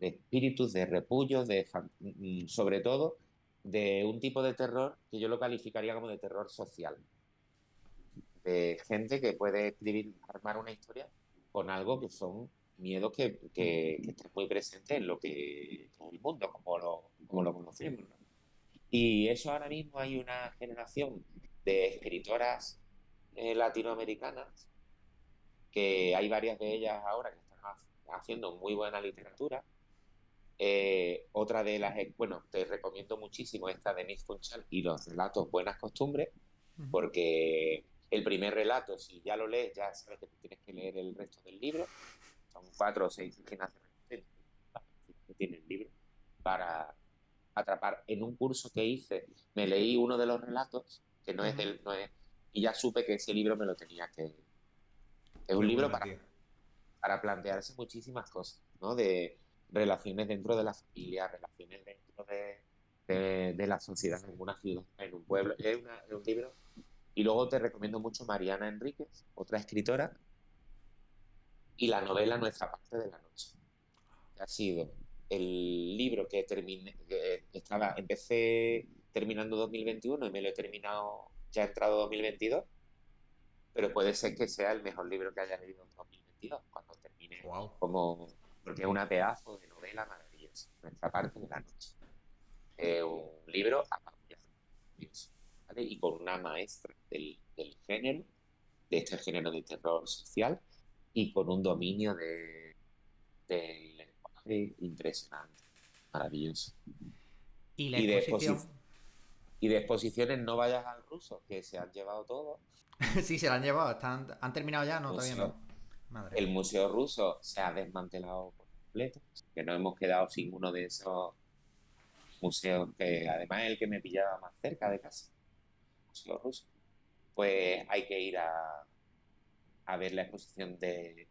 espíritus, de repullos, sobre todo de un tipo de terror que yo lo calificaría como de terror social, de gente que puede escribir, armar una historia con algo que son miedos que están muy presentes en lo que todo el mundo, como lo conocemos, ¿no? Y eso ahora mismo hay una generación de escritoras latinoamericanas, que hay varias de ellas ahora que están haciendo muy buena literatura. Otra de las, bueno, te recomiendo muchísimo esta de Nick Funchal y los relatos Buenas Costumbres, Ujú. porque el primer relato, si ya lo lees, ya sabes que tienes que leer el resto del libro. Son 4 o 6 páginas que tiene el libro para atrapar. En un curso que hice, me leí uno de los relatos, que no es Ujú. del, no es, y ya supe que ese libro me lo tenía que... Es Qué un libro bueno, tío. para plantearse muchísimas cosas, ¿no? De relaciones dentro de la familia, relaciones dentro de la sociedad en una ciudad, en un pueblo. Es un libro. Y luego te recomiendo mucho Mariana Enríquez, otra escritora, y la novela Nuestra parte de la noche, que ha sido el libro que terminé, empecé terminando 2021 y me lo he terminado ya entrado 2022, pero puede ser que sea el mejor libro que haya leído en 2022, cuando termine, Wow. como, porque es una pedazo de novela maravillosa, Nuestra parte de la noche. un libro maravilloso, ¿vale? Y con una maestra del género, de este género de terror social, y con un dominio del lenguaje impresionante, maravilloso. Y la Y de, exposición, y de exposiciones no vayas al ruso, que se han llevado todo. sí, se la han llevado, han terminado ya, no, todavía no. Museo, Madre el mía. Museo Ruso se ha desmantelado por completo, que nos hemos quedado sin uno de esos museos que además es el que me pillaba más cerca de casa, el Museo Ruso. Pues hay que ir a ver la exposición del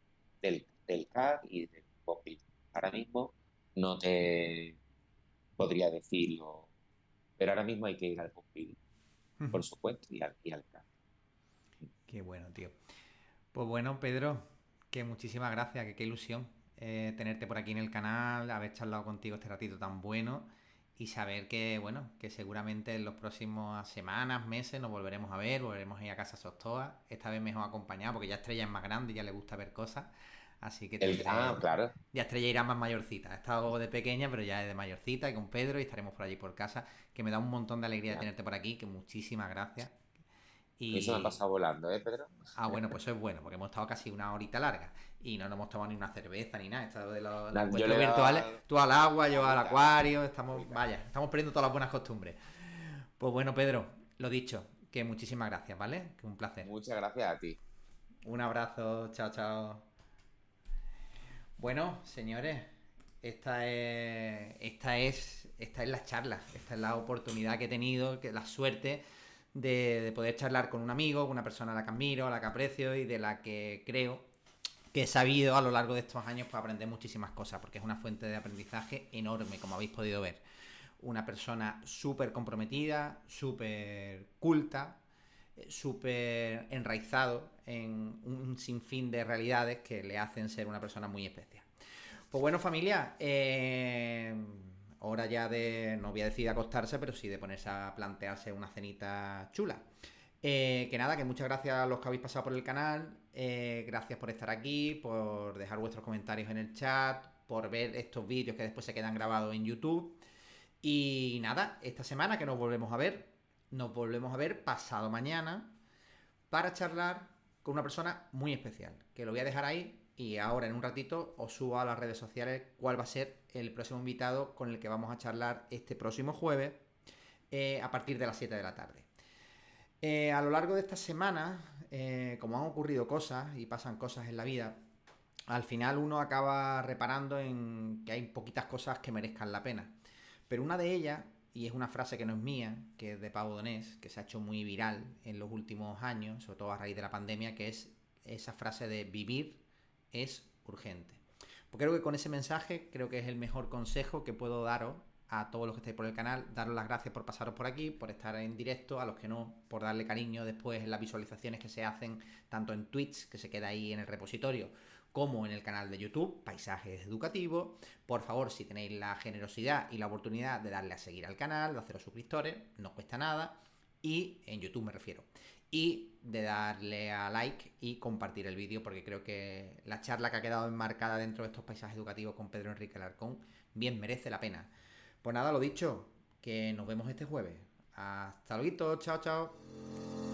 CAC y del Pompidou. Ahora mismo no te podría decirlo, pero ahora mismo hay que ir al Pompidou, por supuesto, y al CAC. Qué bueno, tío. Pues bueno, Pedro, que muchísimas gracias, que qué ilusión tenerte por aquí en el canal, haber charlado contigo este ratito tan bueno y saber que, bueno, que seguramente en las próximas semanas, meses nos volveremos a ver, volveremos a ir a casa Sostoa, esta vez mejor acompañado porque ya Estrella es más grande y ya le gusta ver cosas, así que Claro, ya Estrella irá más mayorcita, ha estado de pequeña pero ya es de mayorcita y con Pedro y estaremos por allí por casa, que me da un montón de alegría de ya. tenerte por aquí, que muchísimas gracias. A mí se me ha Y, pasado volando, ¿eh, Pedro? bueno, pues eso es bueno, porque hemos estado casi una horita larga y no nos hemos tomado ni una cerveza ni nada. Esto de los Yo le encuentros he virtuales, dado tú al agua, yo al agüita, acuario, estamos, agüita. vaya, estamos perdiendo todas las buenas costumbres. Pues bueno, Pedro, lo dicho, que muchísimas gracias, ¿vale? Que un placer. Muchas gracias a ti. Un abrazo, chao, chao. Bueno, señores, esta es la charla, esta es la oportunidad que he tenido, que la suerte de poder charlar con un amigo, con una persona a la que admiro, a la que aprecio y de la que creo que he sabido a lo largo de estos años pues, aprender muchísimas cosas, porque es una fuente de aprendizaje enorme, como habéis podido ver. Una persona súper comprometida, súper culta, súper enraizado en un sinfín de realidades que le hacen ser una persona muy especial. Pues bueno, familia, hora ya de, no voy a decir acostarse, pero sí de ponerse a plantearse una cenita chula. Que nada, que muchas gracias a los que habéis pasado por el canal, gracias por estar aquí, por dejar vuestros comentarios en el chat, por ver estos vídeos que después se quedan grabados en YouTube. Y nada, esta semana que nos volvemos a ver pasado mañana para charlar con una persona muy especial, que lo voy a dejar ahí y ahora en un ratito os subo a las redes sociales cuál va a ser el próximo invitado con el que vamos a charlar este próximo jueves a partir de las 7 de la tarde. A lo largo de esta semana, como han ocurrido cosas y pasan cosas en la vida, al final uno acaba reparando en que hay poquitas cosas que merezcan la pena. Pero una de ellas, y es una frase que no es mía, que es de Pau Donés, que se ha hecho muy viral en los últimos años, sobre todo a raíz de la pandemia, que es esa frase de vivir es urgente. Pues creo que con ese mensaje creo que es el mejor consejo que puedo daros a todos los que estáis por el canal, daros las gracias por pasaros por aquí, por estar en directo, a los que no, por darle cariño después en las visualizaciones que se hacen tanto en Twitch, que se queda ahí en el repositorio, como en el canal de YouTube, Paisajes Educativos. Por favor, si tenéis la generosidad y la oportunidad de darle a seguir al canal, de haceros suscriptores, no cuesta nada, y en YouTube me refiero, y de darle a like y compartir el vídeo, porque creo que la charla que ha quedado enmarcada dentro de estos paisajes educativos con Pedro Enrique Alarcón bien merece la pena. Pues nada, lo dicho, que nos vemos este jueves. Hasta luego, chao, chao.